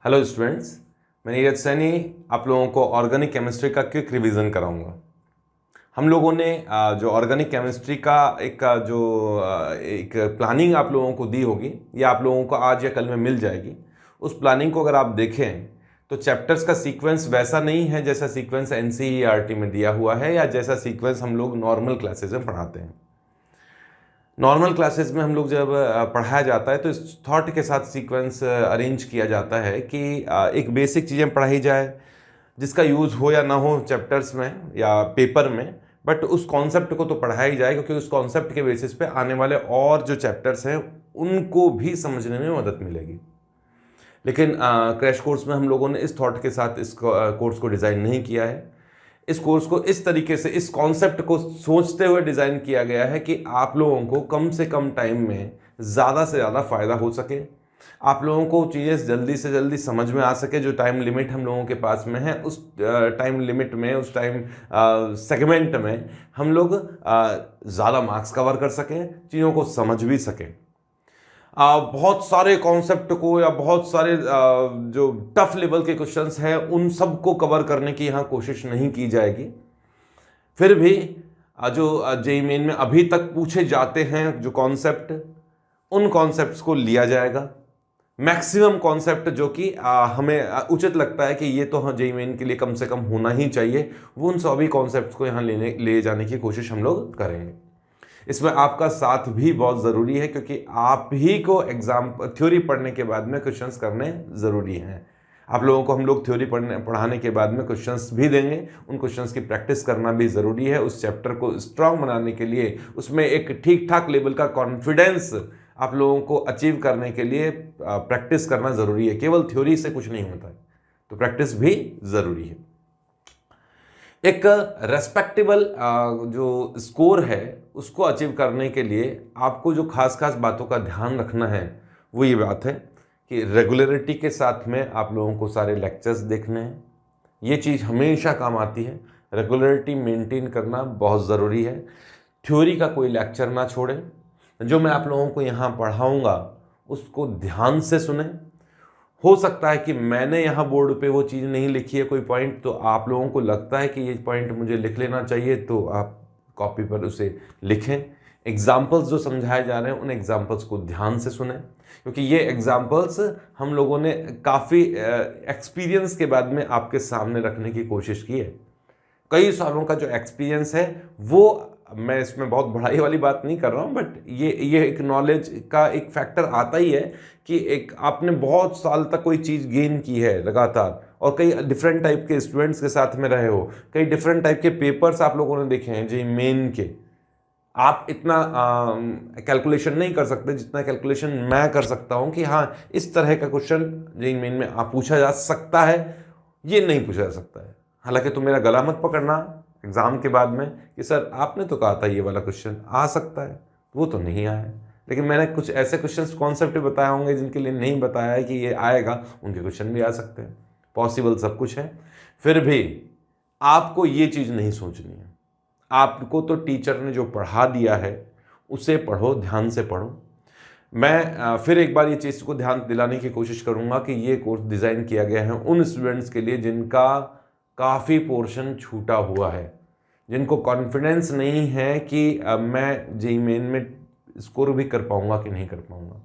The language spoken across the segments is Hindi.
हेलो स्टूडेंट्स, मैं नीरज सैनी आप लोगों को ऑर्गेनिक केमिस्ट्री का क्विक रिवीजन कराऊंगा। हम लोगों ने जो ऑर्गेनिक केमिस्ट्री का एक प्लानिंग आप लोगों को दी होगी या आप लोगों को आज या कल में मिल जाएगी। उस प्लानिंग को अगर आप देखें तो चैप्टर्स का सीक्वेंस वैसा नहीं है जैसा सीक्वेंस एनसीईआरटी में दिया हुआ है या जैसा सीक्वेंस हम लोग नॉर्मल क्लासेज में पढ़ाते हैं। नॉर्मल क्लासेस में हम लोग जब पढ़ाया जाता है तो इस थॉट के साथ सीक्वेंस अरेंज किया जाता है कि एक बेसिक चीज़ें पढ़ाई जाए जिसका यूज़ हो या ना हो चैप्टर्स में या पेपर में, बट उस कॉन्सेप्ट को तो पढ़ाया ही जाए क्योंकि उस कॉन्सेप्ट के बेसिस पे आने वाले और जो चैप्टर्स हैं उनको भी समझने में मदद मिलेगी। लेकिन क्रैश कोर्स में हम लोगों ने इस थॉट के साथ इस कोर्स को डिज़ाइन नहीं किया है। इस कोर्स को इस तरीके से इस कॉन्सेप्ट को सोचते हुए डिज़ाइन किया गया है कि आप लोगों को कम से कम टाइम में ज़्यादा से ज़्यादा फ़ायदा हो सके, आप लोगों को चीज़ें जल्दी से जल्दी समझ में आ सके। जो टाइम लिमिट हम लोगों के पास में है उस टाइम लिमिट में, उस टाइम सेगमेंट में हम लोग ज़्यादा मार्क्स कवर कर सकें, चीज़ों को समझ भी सकें। बहुत सारे कॉन्सेप्ट को या बहुत सारे जो टफ लेवल के क्वेश्चंस हैं उन सब को कवर करने की यहाँ कोशिश नहीं की जाएगी। फिर भी जो जेईई मेन में अभी तक पूछे जाते हैं जो कॉन्सेप्ट, उन कॉन्सेप्ट्स को लिया जाएगा। मैक्सिमम कॉन्सेप्ट जो कि हमें उचित लगता है कि ये तो जेईई मेन के लिए कम से कम होना ही चाहिए, वो उन सभी कॉन्सेप्ट्स को यहाँ ले जाने की कोशिश हम लोग करेंगे। इसमें आपका साथ भी बहुत ज़रूरी है क्योंकि आप ही को एग्जाम थ्योरी पढ़ने के बाद में क्वेश्चंस करने ज़रूरी हैं। आप लोगों को हम लोग थ्योरी पढ़ाने के बाद में क्वेश्चंस भी देंगे, उन क्वेश्चंस की प्रैक्टिस करना भी ज़रूरी है। उस चैप्टर को स्ट्रांग बनाने के लिए, उसमें एक ठीक ठाक लेवल का कॉन्फिडेंस आप लोगों को अचीव करने के लिए प्रैक्टिस करना ज़रूरी है। केवल थ्योरी से कुछ नहीं होता है, तो प्रैक्टिस भी ज़रूरी है। एक रेस्पेक्टेबल जो स्कोर है उसको अचीव करने के लिए आपको जो खास बातों का ध्यान रखना है वो ये बात है कि रेगुलरिटी के साथ में आप लोगों को सारे लेक्चर्स देखने हैं। ये चीज़ हमेशा काम आती है, रेगुलरिटी मेंटेन करना बहुत ज़रूरी है। थ्योरी का कोई लेक्चर ना छोड़ें, जो मैं आप लोगों को यहाँ पढ़ाऊँगा उसको ध्यान से सुने। हो सकता है कि मैंने यहाँ बोर्ड पे वो चीज़ नहीं लिखी है कोई पॉइंट, तो आप लोगों को लगता है कि ये पॉइंट मुझे लिख लेना चाहिए, तो आप कॉपी पर उसे लिखें। एग्जाम्पल्स जो समझाए जा रहे हैं उन एग्जाम्पल्स को ध्यान से सुने, क्योंकि ये एग्जाम्पल्स हम लोगों ने काफ़ी एक्सपीरियंस के बाद में आपके सामने रखने की कोशिश की है। कई सालों का जो एक्सपीरियंस है वो, मैं इसमें बहुत बढ़ाई वाली बात नहीं कर रहा हूँ, बट ये एक नॉलेज का एक फैक्टर आता ही है कि एक आपने बहुत साल तक कोई चीज़ गेन की है लगातार, और कई डिफरेंट टाइप के स्टूडेंट्स के साथ में रहे हो, कई डिफरेंट टाइप के पेपर्स आप लोगों ने देखे हैं जेईई मेन के। आप इतना कैलकुलेशन नहीं कर सकते जितना कैलकुलेशन मैं कर सकता हूँ कि हाँ इस तरह का क्वेश्चन जेईई मेन में आप पूछा जा सकता है, ये नहीं पूछा जा सकता है। हालांकि तुम मेरा गला मत पकड़ना एग्जाम के बाद में कि सर आपने तो कहा था ये वाला क्वेश्चन आ सकता है, वो तो नहीं आया है। लेकिन मैंने कुछ ऐसे क्वेश्चंस कॉन्सेप्ट बताए होंगे जिनके लिए नहीं बताया है कि ये आएगा, उनके क्वेश्चन भी आ सकते हैं। पॉसिबल सब कुछ है। फिर भी आपको ये चीज़ नहीं सोचनी है। आपको तो टीचर ने जो पढ़ा दिया है उसे पढ़ो, ध्यान से पढ़ो। मैं फिर एक बार ये चीज़ को ध्यान दिलाने की कोशिश करूँगा कि ये कोर्स डिज़ाइन किया गया है उन स्टूडेंट्स के लिए जिनका काफ़ी पोर्शन छूटा हुआ है, जिनको कॉन्फिडेंस नहीं है कि मैं जेईई मेन में स्कोर भी कर पाऊँगा कि नहीं कर पाऊँगा।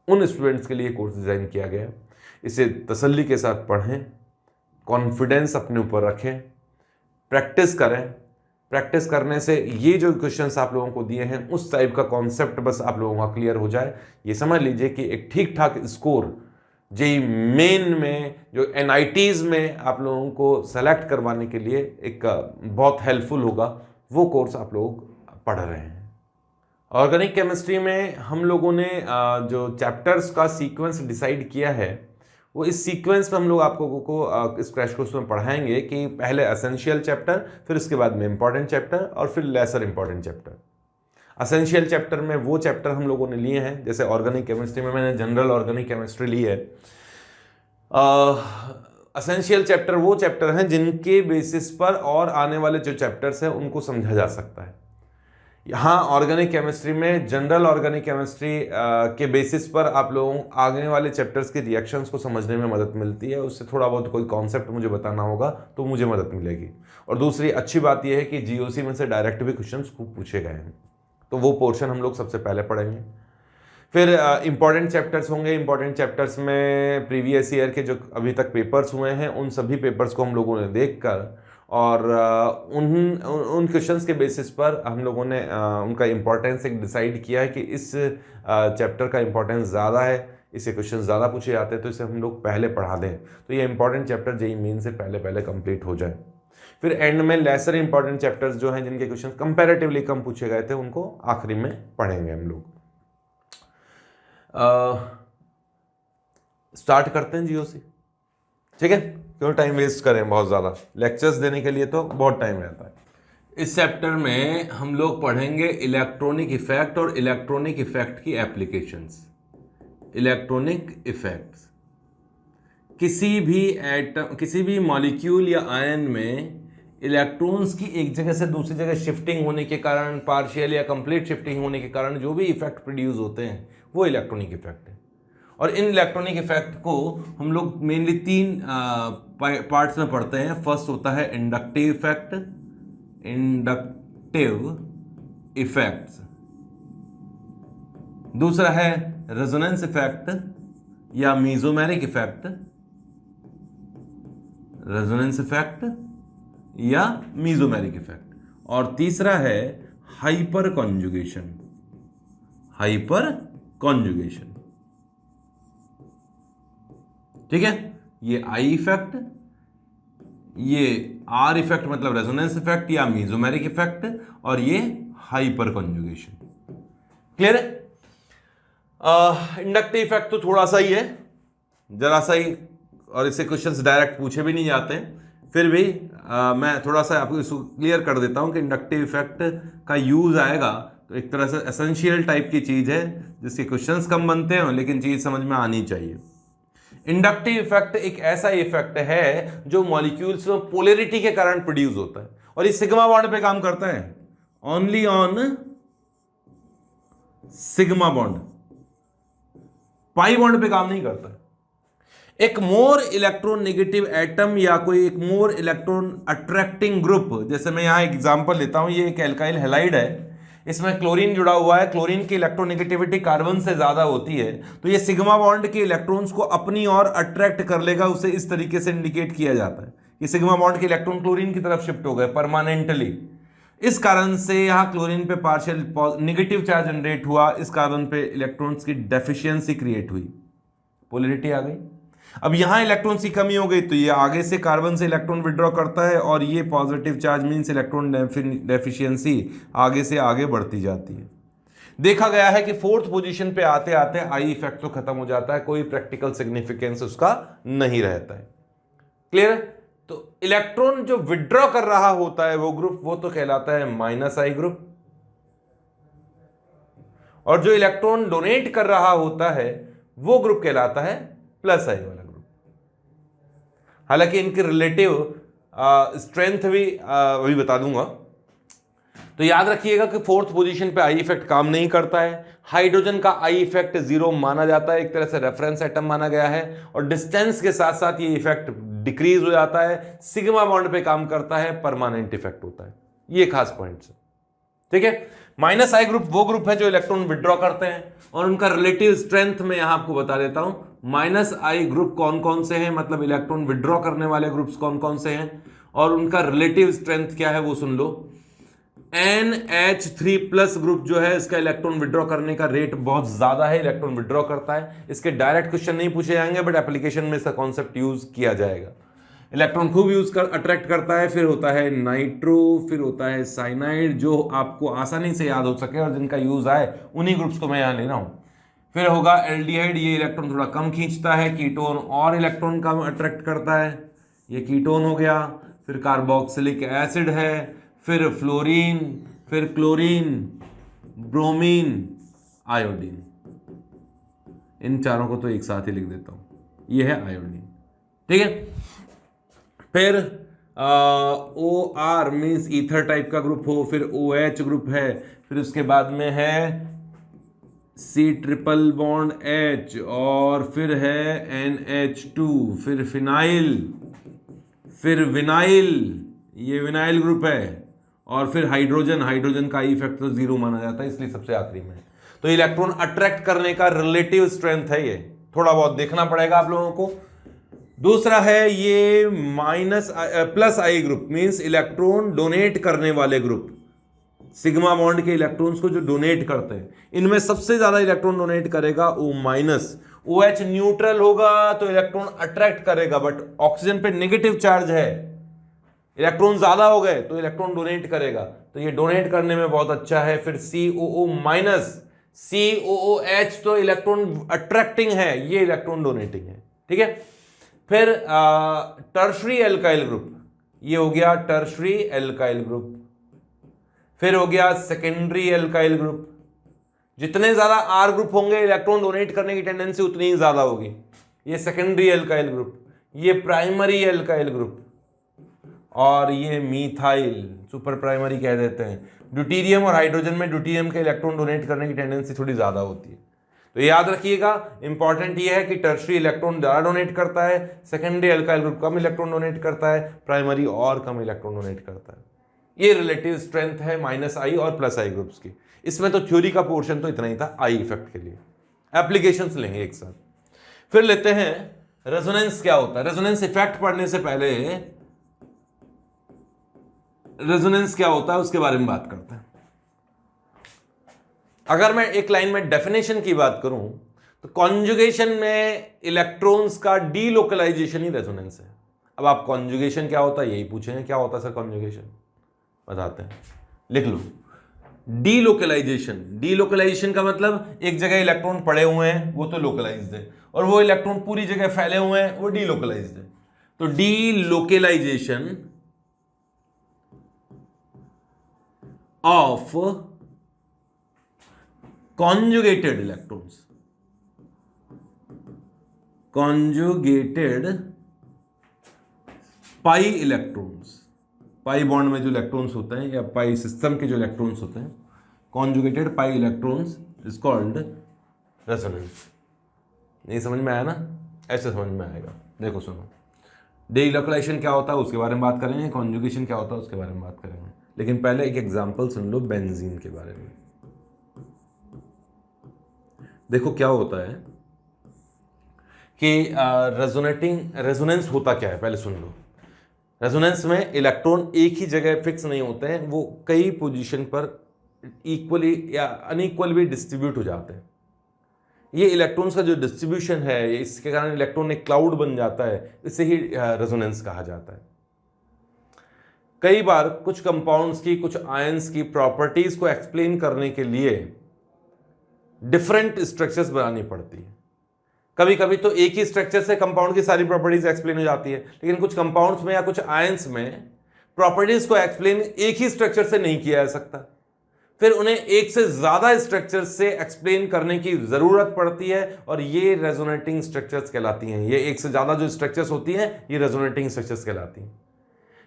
उन स्टूडेंट्स के लिए कोर्स डिज़ाइन किया गया है। इसे तसल्ली के साथ पढ़ें, कॉन्फिडेंस अपने ऊपर रखें, प्रैक्टिस करें। प्रैक्टिस करने से ये जो क्वेश्चंस आप लोगों को दिए हैं उस टाइप का कॉन्सेप्ट बस आप लोगों का क्लियर हो जाए, ये समझ लीजिए कि एक ठीक ठाक स्कोर जेईई मेन में जो एनआईटीज़ में आप लोगों को सेलेक्ट करवाने के लिए एक बहुत हेल्पफुल होगा। वो कोर्स आप लोग पढ़ रहे हैं। ऑर्गेनिक केमिस्ट्री में हम लोगों ने जो चैप्टर्स का सीक्वेंस डिसाइड किया है वो इस सीक्वेंस में हम लोग आपको इस क्रैश कोर्स में पढ़ाएंगे कि पहले एसेंशियल चैप्टर, फिर उसके बाद में इंपॉर्टेंट चैप्टर और फिर lesser important chapter. Essential chapter में वो चैप्टर हम लोगों ने लिए हैं, जैसे ऑर्गेनिक केमिस्ट्री में मैंने जनरल ऑर्गेनिक केमिस्ट्री ली है। एसेंशियल चैप्टर वो चैप्टर हैं जिनके बेसिस पर और आने वाले जो चैप्टर्स हैं उनको समझा जा सकता है। यहाँ ऑर्गेनिक केमिस्ट्री में जनरल ऑर्गेनिक केमिस्ट्री के बेसिस पर आप लोगों आगे वाले चैप्टर्स के रिएक्शंस को समझने में मदद मिलती है। उससे थोड़ा बहुत कोई कॉन्सेप्ट मुझे बताना होगा तो मुझे मदद मिलेगी। और दूसरी अच्छी बात यह है कि जीओसी में से डायरेक्ट भी क्वेश्चन खूब पूछे गए हैं, तो वो पोर्शन हम लोग सबसे पहले पढ़ेंगे। फिर इंपॉर्टेंट चैप्टर्स होंगे। इंपॉर्टेंट चैप्टर्स में प्रीवियस ईयर के जो अभी तक पेपर्स हुए हैं उन सभी पेपर्स को हम लोगों ने देखकर और उन क्वेश्चंस के बेसिस पर हम लोगों ने उनका इम्पोर्टेंस एक डिसाइड किया है कि इस चैप्टर का इम्पोर्टेंस ज़्यादा है, इससे क्वेश्चन ज़्यादा पूछे जाते हैं, तो इसे हम लोग पहले पढ़ा दें तो ये इंपॉर्टेंट चैप्टर जेईई मेन से पहले कंप्लीट हो जाए। फिर एंड में लेसर इंपॉर्टेंट चैप्टर्स जो हैं जिनके क्वेश्चन कंपैरेटिवली कम पूछे गए थे उनको आखिरी में पढ़ेंगे हम लोग। स्टार्ट करते हैं जीओसी, ठीक है? क्यों टाइम वेस्ट करें बहुत ज़्यादा, लेक्चर्स देने के लिए तो बहुत टाइम रहता है। इस चैप्टर में हम लोग पढ़ेंगे इलेक्ट्रॉनिक इफेक्ट और इलेक्ट्रॉनिक इफेक्ट की एप्लीकेशंस। इलेक्ट्रॉनिक इफेक्ट्स, किसी भी एटम, किसी भी मॉलिक्यूल या आयन में इलेक्ट्रॉन्स की एक जगह से दूसरी जगह शिफ्टिंग होने के कारण, पार्शियल या कंप्लीट शिफ्टिंग होने के कारण जो भी इफेक्ट प्रोड्यूस होते हैं वो इलेक्ट्रॉनिक इफेक्ट है। और इन इलेक्ट्रॉनिक इफेक्ट को हम लोग मेनली तीन पार्ट्स में पढ़ते हैं। फर्स्ट होता है इंडक्टिव इफेक्ट, इंडक्टिव इफेक्ट्स। दूसरा है रेजोनेंस इफेक्ट या मीजोमेरिक इफेक्ट, रेजोनेंस इफेक्ट या मीजोमेरिक इफेक्ट। और तीसरा है हाइपर कॉन्जुगेशन, हाइपर कॉन्जुगेशन, ठीक है? ये आई इफेक्ट, ये आर इफेक्ट मतलब रेजोनेंस इफेक्ट या मीजोमेरिक इफेक्ट, और ये हाइपर कॉन्जुगेशन। क्लियर है? इंडक्टिव इफेक्ट तो थोड़ा सा ही है, जरा सा ही, और इससे क्वेश्चंस डायरेक्ट पूछे भी नहीं जाते हैं। फिर भी मैं थोड़ा सा आपको इसको क्लियर कर देता हूं कि इंडक्टिव इफेक्ट का यूज आएगा तो एक तरह से एसेंशियल टाइप की चीज है जिसके क्वेश्चंस कम बनते हैं लेकिन चीज समझ में आनी चाहिए। इंडक्टिव इफेक्ट एक ऐसा इफेक्ट है जो मॉलिक्यूल्स में पोलैरिटी के कारण प्रोड्यूस होता है और ये सिग्मा बॉन्ड पे काम करता है, only on sigma bond, pi bond पे काम नहीं करता। एक मोर इलेक्ट्रॉन नेगेटिव एटम या कोई एक मोर इलेक्ट्रॉन अट्रैक्टिंग ग्रुप, जैसे मैं यहां एग्जांपल लेता हूं, ये एक एल्काइल हैलाइड है, इसमें क्लोरीन जुड़ा हुआ है, क्लोरीन की इलेक्ट्रोनेगेटिविटी कार्बन से ज्यादा होती है तो ये सिग्मा बॉन्ड के इलेक्ट्रॉन्स को अपनी ओर अट्रैक्ट कर लेगा, उसे इस तरीके से इंडिकेट किया जाता है कि सिग्मा बॉन्ड के इलेक्ट्रॉन क्लोरीन की तरफ शिफ्ट हो गए परमानेंटली। इस कारण से यहां क्लोरीन पे पार्शियल नेगेटिव चार्ज जनरेट हुआ, इस कार्बन पे इलेक्ट्रॉन्स की डेफिशिएंसी क्रिएट हुई, पोलैरिटी आ गई। अब यहां इलेक्ट्रॉन्स की कमी हो गई तो ये आगे से कार्बन से इलेक्ट्रॉन विड्रॉ करता है और ये positive charge means electron deficiency आगे से आगे बढ़ती जाती है। देखा गया है कि फोर्थ पोजीशन पे आते आते आई इफेक्ट तो खत्म हो जाता है, कोई प्रैक्टिकल सिग्निफिकेंस उसका नहीं रहता है। क्लियर? तो इलेक्ट्रॉन जो विड्रॉ कर रहा होता है वो ग्रुप, वो तो कहलाता है माइनस आई ग्रुप, और जो इलेक्ट्रॉन डोनेट कर रहा होता है वो ग्रुप कहलाता है प्लस आई वाला ग्रुप। हालांकि इनके रिलेटिव स्ट्रेंथ भी अभी बता दूंगा। तो याद रखिएगा कि फोर्थ पोजीशन पे आई इफेक्ट काम नहीं करता है। हाइड्रोजन का आई इफेक्ट 0 माना जाता है, एक तरह से रेफरेंस एटम माना गया है, और डिस्टेंस के साथ साथ ये इफेक्ट डिक्रीज हो जाता है, सिग्मा बॉन्ड पे काम करता है, परमानेंट इफेक्ट होता है। ये खास पॉइंट है, ठीक है? माइनस आई ग्रुप वो ग्रुप है जो इलेक्ट्रॉन विड्रॉ करते हैं और उनका रिलेटिव स्ट्रेंथ मैं यहां आपको बता देता हूं। माइनस आई ग्रुप कौन कौन से हैं, मतलब इलेक्ट्रॉन विड्रॉ करने वाले ग्रुप्स कौन कौन से हैं और उनका रिलेटिव स्ट्रेंथ क्या है वो सुन लो। NH3+ ग्रुप जो है इसका इलेक्ट्रॉन विड्रॉ करने का रेट बहुत ज्यादा है, इलेक्ट्रॉन विड्रॉ करता है। इसके डायरेक्ट क्वेश्चन नहीं पूछे जाएंगे बट एप्लीकेशन में इसका कॉन्सेप्ट यूज किया जाएगा। इलेक्ट्रॉन खूब अट्रैक्ट करता है। फिर होता है नाइट्रो, फिर होता है साइनाइड, जो आपको आसानी से याद हो सके और जिनका यूज आए उन्हीं ग्रुप्स को मैं यहां ले रहा हूं। फिर होगा एल्डिहाइड, ये इलेक्ट्रॉन थोड़ा कम खींचता है। कीटोन और इलेक्ट्रॉन कम अट्रैक्ट करता है, ये कीटोन हो गया। फिर कार्बोक्सिलिक एसिड है, फिर फ्लोरीन, फिर क्लोरीन, ब्रोमीन, आयोडीन। इन चारों को तो एक साथ ही लिख देता हूं, ये है आयोडीन, ठीक है? फिर O R means ether type का ग्रुप हो, फिर ओ एच ग्रुप है, फिर उसके बाद में है सी ट्रिपल बॉन्ड एच, और फिर है NH2, फिर फिनाइल, फिर विनाइल, ये विनाइल ग्रुप है, और फिर हाइड्रोजन। हाइड्रोजन का इफेक्ट तो जीरो माना जाता है, इसलिए सबसे आखिरी में। तो इलेक्ट्रॉन अट्रैक्ट करने का रिलेटिव स्ट्रेंथ है, ये थोड़ा बहुत देखना पड़ेगा आप लोगों को। दूसरा है ये माइनस प्लस आई ग्रुप, मींस इलेक्ट्रॉन डोनेट करने वाले ग्रुप, सिग्मा बॉन्ड के इलेक्ट्रॉन्स को जो डोनेट करते हैं, इनमें सबसे ज्यादा इलेक्ट्रॉन डोनेट करेगा O माइनस। OH न्यूट्रल होगा तो इलेक्ट्रॉन अट्रैक्ट करेगा, बट ऑक्सीजन पे नेगेटिव चार्ज है, इलेक्ट्रॉन ज्यादा हो गए तो इलेक्ट्रॉन डोनेट करेगा, तो ये डोनेट करने में बहुत अच्छा है। फिर COO माइनस, COOH तो इलेक्ट्रॉन अट्रैक्टिंग है, ये इलेक्ट्रॉन डोनेटिंग है, ठीक है। फिर टर्शरी एल्काइल ग्रुप, ये हो गया टर्शरी एल्काइल ग्रुप। फिर हो गया सेकेंडरी एल्काइल ग्रुप, जितने ज्यादा R ग्रुप होंगे इलेक्ट्रॉन डोनेट करने की टेंडेंसी उतनी ही ज्यादा होगी, ये सेकेंडरी एल्काइल ग्रुप। ये प्राइमरी एल्काइल ग्रुप, और ये मीथाइल सुपर प्राइमरी कह देते हैं। ड्यूटीरियम और हाइड्रोजन में ड्यूटीरियम के इलेक्ट्रॉन डोनेट करने की टेंडेंसी थोड़ी ज्यादा होती है, तो याद रखिएगा, इंपॉर्टेंट ये है कि टर्शरी इलेक्ट्रॉन ज्यादा डोनेट करता है, सेकेंडरी एल्काइल ग्रुप कम इलेक्ट्रॉन डोनेट करता है, प्राइमरी और कम इलेक्ट्रॉन डोनेट करता है। ये रिलेटिव स्ट्रेंथ है -I और +I ग्रुप्स की। इसमें तो थ्योरी का पोर्शन तो इतना ही था आई इफेक्ट के लिए। एप्लीकेशंस लेंगे एक साथ, फिर लेते हैं रेजोनेंस क्या होता है। रेजोनेंस इफेक्ट पढ़ने से पहले रेजोनेंस क्या होता है उसके बारे में बात करते हैं। अगर मैं एक लाइन में डेफिनेशन की बात करूं तो कॉन्जुगेशन में इलेक्ट्रॉन्स का डीलोकलाइजेशन ही रेजोनेंस है। अब आप कॉन्जुगेशन क्या होता है यही पूछेंगे, क्या होता है सर कॉन्जुगेशन, बताते हैं, लिख लो। डीलोकलाइजेशन, डीलोकलाइजेशन का मतलब एक जगह इलेक्ट्रॉन पड़े हुए हैं वो तो लोकलाइज्ड है, और वो इलेक्ट्रॉन पूरी जगह फैले हुए हैं वो डीलोकलाइज्ड है। तो delocalisation of conjugated electrons, conjugated pi electrons, pi bond में जो इलेक्ट्रॉन्स होते हैं या पाई सिस्टम के जो इलेक्ट्रॉन्स होते हैं, conjugated pi electrons is called resonance. नहीं समझ में आया ना, ऐसे समझ में आएगा। देखो सुनो, डीलोकलाइजेशन क्या होता है उसके बारे में बात करेंगे, कॉन्जुगेशन क्या होता है उसके बारे में बात करेंगे, लेकिन पहले एक एग्जांपल सुन लो बेंजीन के बारे में। देखो क्या होता है कि रेजोनेंस होता क्या है, पहले सुन लो। रेजोनेंस में इलेक्ट्रॉन एक ही जगह फिक्स नहीं होते हैं, वो कई पोजीशन पर इक्वली या अनइक्वल भी डिस्ट्रीब्यूट हो जाते हैं। ये इलेक्ट्रॉन्स का जो डिस्ट्रीब्यूशन है, इसके कारण इलेक्ट्रॉन एक क्लाउड बन जाता है, इसे ही रेजोनेंस कहा जाता है। कई बार कुछ कंपाउंड्स की, कुछ आयंस की प्रॉपर्टीज को एक्सप्लेन करने के लिए डिफरेंट स्ट्रक्चर्स बनानी पड़ती है। कभी कभी तो एक ही स्ट्रक्चर से कंपाउंड की सारी प्रॉपर्टीज एक्सप्लेन हो जाती है, लेकिन कुछ कंपाउंड्स में या कुछ आयंस में प्रॉपर्टीज को एक्सप्लेन एक ही स्ट्रक्चर से नहीं किया जा सकता, फिर उन्हें एक से ज्यादा स्ट्रक्चर से एक्सप्लेन करने की जरूरत पड़ती है, और ये रेजोनेटिंग स्ट्रक्चर्स कहलाती हैं। ये एक से ज्यादा जो स्ट्रक्चर्स होती हैं ये रेजोनेटिंग स्ट्रक्चर्स कहलाती हैं।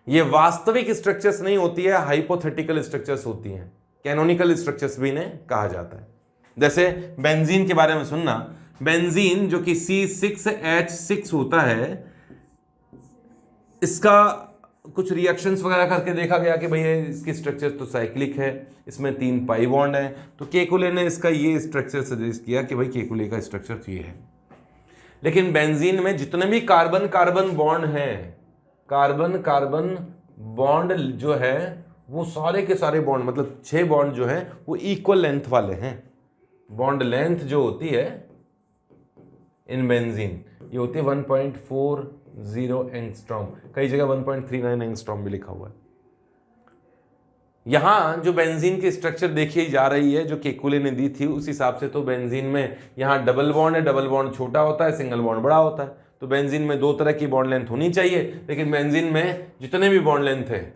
ये वास्तविक स्ट्रक्चर्स नहीं होती है, हाइपोथेटिकल स्ट्रक्चर्स होती हैं, कैनोनिकल स्ट्रक्चर्स भी इन्हें कहा जाता है। जैसे बेंजीन के बारे में सुनना, बेंजीन जो कि C6H6 होता है, इसका कुछ रिएक्शंस वगैरह करके देखा गया कि भैया इसकी स्ट्रक्चर तो साइक्लिक है, इसमें 3 पाई बॉन्ड है, तो केकुले ने इसका ये स्ट्रक्चर सजेस्ट किया कि भाई केकुले का स्ट्रक्चर ये है। लेकिन बेंजीन में जितने भी कार्बन कार्बन बॉन्ड हैं, कार्बन कार्बन बॉन्ड जो है वो सारे के सारे बॉन्ड, मतलब 6 बॉन्ड जो है वो इक्वल लेंथ वाले हैं। बॉन्ड लेंथ जो होती है इन बेंजीन ये होती है 1.40 एंगस्ट्रॉम, कई जगह 1.39 एंगस्ट्रॉम भी लिखा हुआ है। यहां जो बेंजीन की स्ट्रक्चर देखी जा रही है जो केकुले ने दी थी, उस हिसाब से तो बेंजीन में यहां डबल बॉन्ड है, डबल बॉन्ड छोटा होता है, सिंगल बॉन्ड बड़ा होता है। तो बेंजीन में 2 तरह की बॉन्ड लेंथ होनी चाहिए, लेकिन बेंजीन में जितने भी बॉन्ड लेंथ है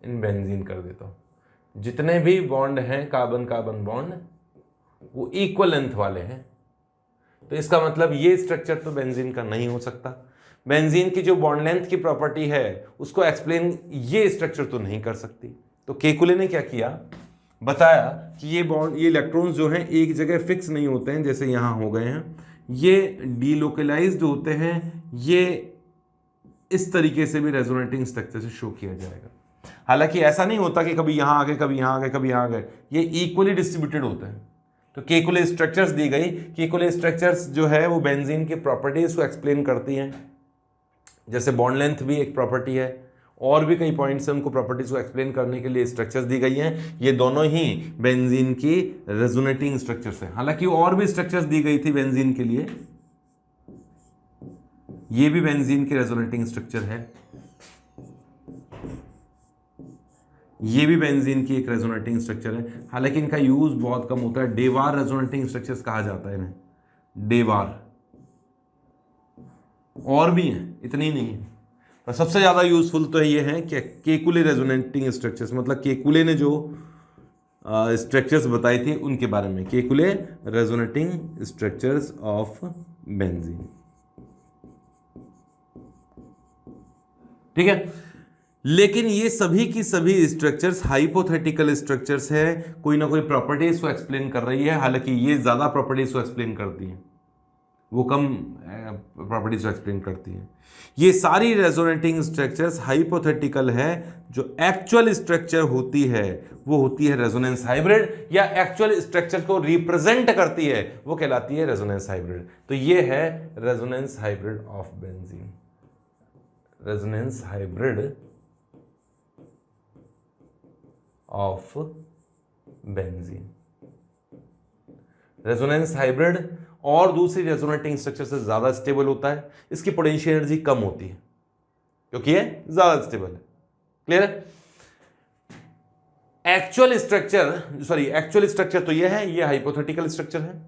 इन बेंजीन कर देता हूं, जितने भी बॉन्ड हैं कार्बन कार्बन बॉन्ड वो इक्वल लेंथ वाले हैं। तो इसका मतलब ये स्ट्रक्चर तो बेंजीन का नहीं हो सकता। बेंजीन की जो बॉन्ड लेंथ की प्रॉपर्टी है उसको एक्सप्लेन ये स्ट्रक्चर तो नहीं कर सकती। तो केकुले ने क्या किया, बताया कि ये इलेक्ट्रॉन्स जो हैं एक जगह फिक्स नहीं होते हैं, जैसे यहां हो गए हैं, ये डीलोकलाइज्ड होते हैं, ये इस तरीके से भी रेजोनेटिंग स्ट्रक्चर से शो किया जाएगा। हालांकि ऐसा नहीं होता कि कभी यहां आ गए, कभी यहां आ गए, कभी यहां आ गए, ये इक्वली डिस्ट्रीब्यूटेड होते हैं। तो केकुले स्ट्रक्चर्स दी गई, केकुले स्ट्रक्चर्स जो है वो बेंजीन की प्रॉपर्टीज को एक्सप्लेन करती हैं, जैसे बॉन्ड लेंथ भी एक प्रॉपर्टी है, और भी कई पॉइंट्स हैं, उनको प्रॉपर्टीज को एक्सप्लेन करने के लिए स्ट्रक्चर्स दी गई हैं। ये दोनों ही बेंजीन की रेजोनेटिंग स्ट्रक्चर्स हैं। हालांकि और भी स्ट्रक्चर्स दी गई थी बेंजीन के लिए, ये भी बेंजीन की रेजोनेटिंग स्ट्रक्चर है, ये भी बेंजीन की एक रेजोनेटिंग स्ट्रक्चर है। हालांकि इनका यूज बहुत कम होता है, डेवार रेजोनेटिंग स्ट्रक्चर्स कहा जाता है इन्हें, डेवार। और भी हैं, इतनी नहीं है, पर सबसे ज्यादा यूजफुल तो ये है कि केकुले रेजोनेटिंग स्ट्रक्चर्स, मतलब केकुले ने जो स्ट्रक्चर्स बताई थी उनके बारे में, Kekule resonating structures of benzene. ठीक है, लेकिन ये सभी की सभी स्ट्रक्चर्स हाइपोथेटिकल स्ट्रक्चर्स है, कोई ना कोई प्रॉपर्टीज को एक्सप्लेन कर रही है। हालांकि ये ज्यादा प्रॉपर्टीज को एक्सप्लेन करती हैं, वो कम प्रॉपर्टीज को एक्सप्लेन करती हैं। ये सारी रेजोनेटिंग स्ट्रक्चर्स हाइपोथेटिकल है, जो एक्चुअल स्ट्रक्चर होती है वो होती है रेजोनेंस हाइब्रिड, या एक्चुअल स्ट्रक्चर को रिप्रेजेंट करती है वो कहलाती है रेजोनेंस हाइब्रिड। तो ये है resonance hybrid of benzene, resonance hybrid of benzene. Resonance hybrid और दूसरी रेजोनेटिंग स्ट्रक्चर से ज्यादा स्टेबल होता है, इसकी पोटेंशियल एनर्जी कम होती है क्योंकि ये ज्यादा स्टेबल है। क्लियर है? एक्चुअल स्ट्रक्चर तो ये है, ये हाइपोथेटिकल स्ट्रक्चर है।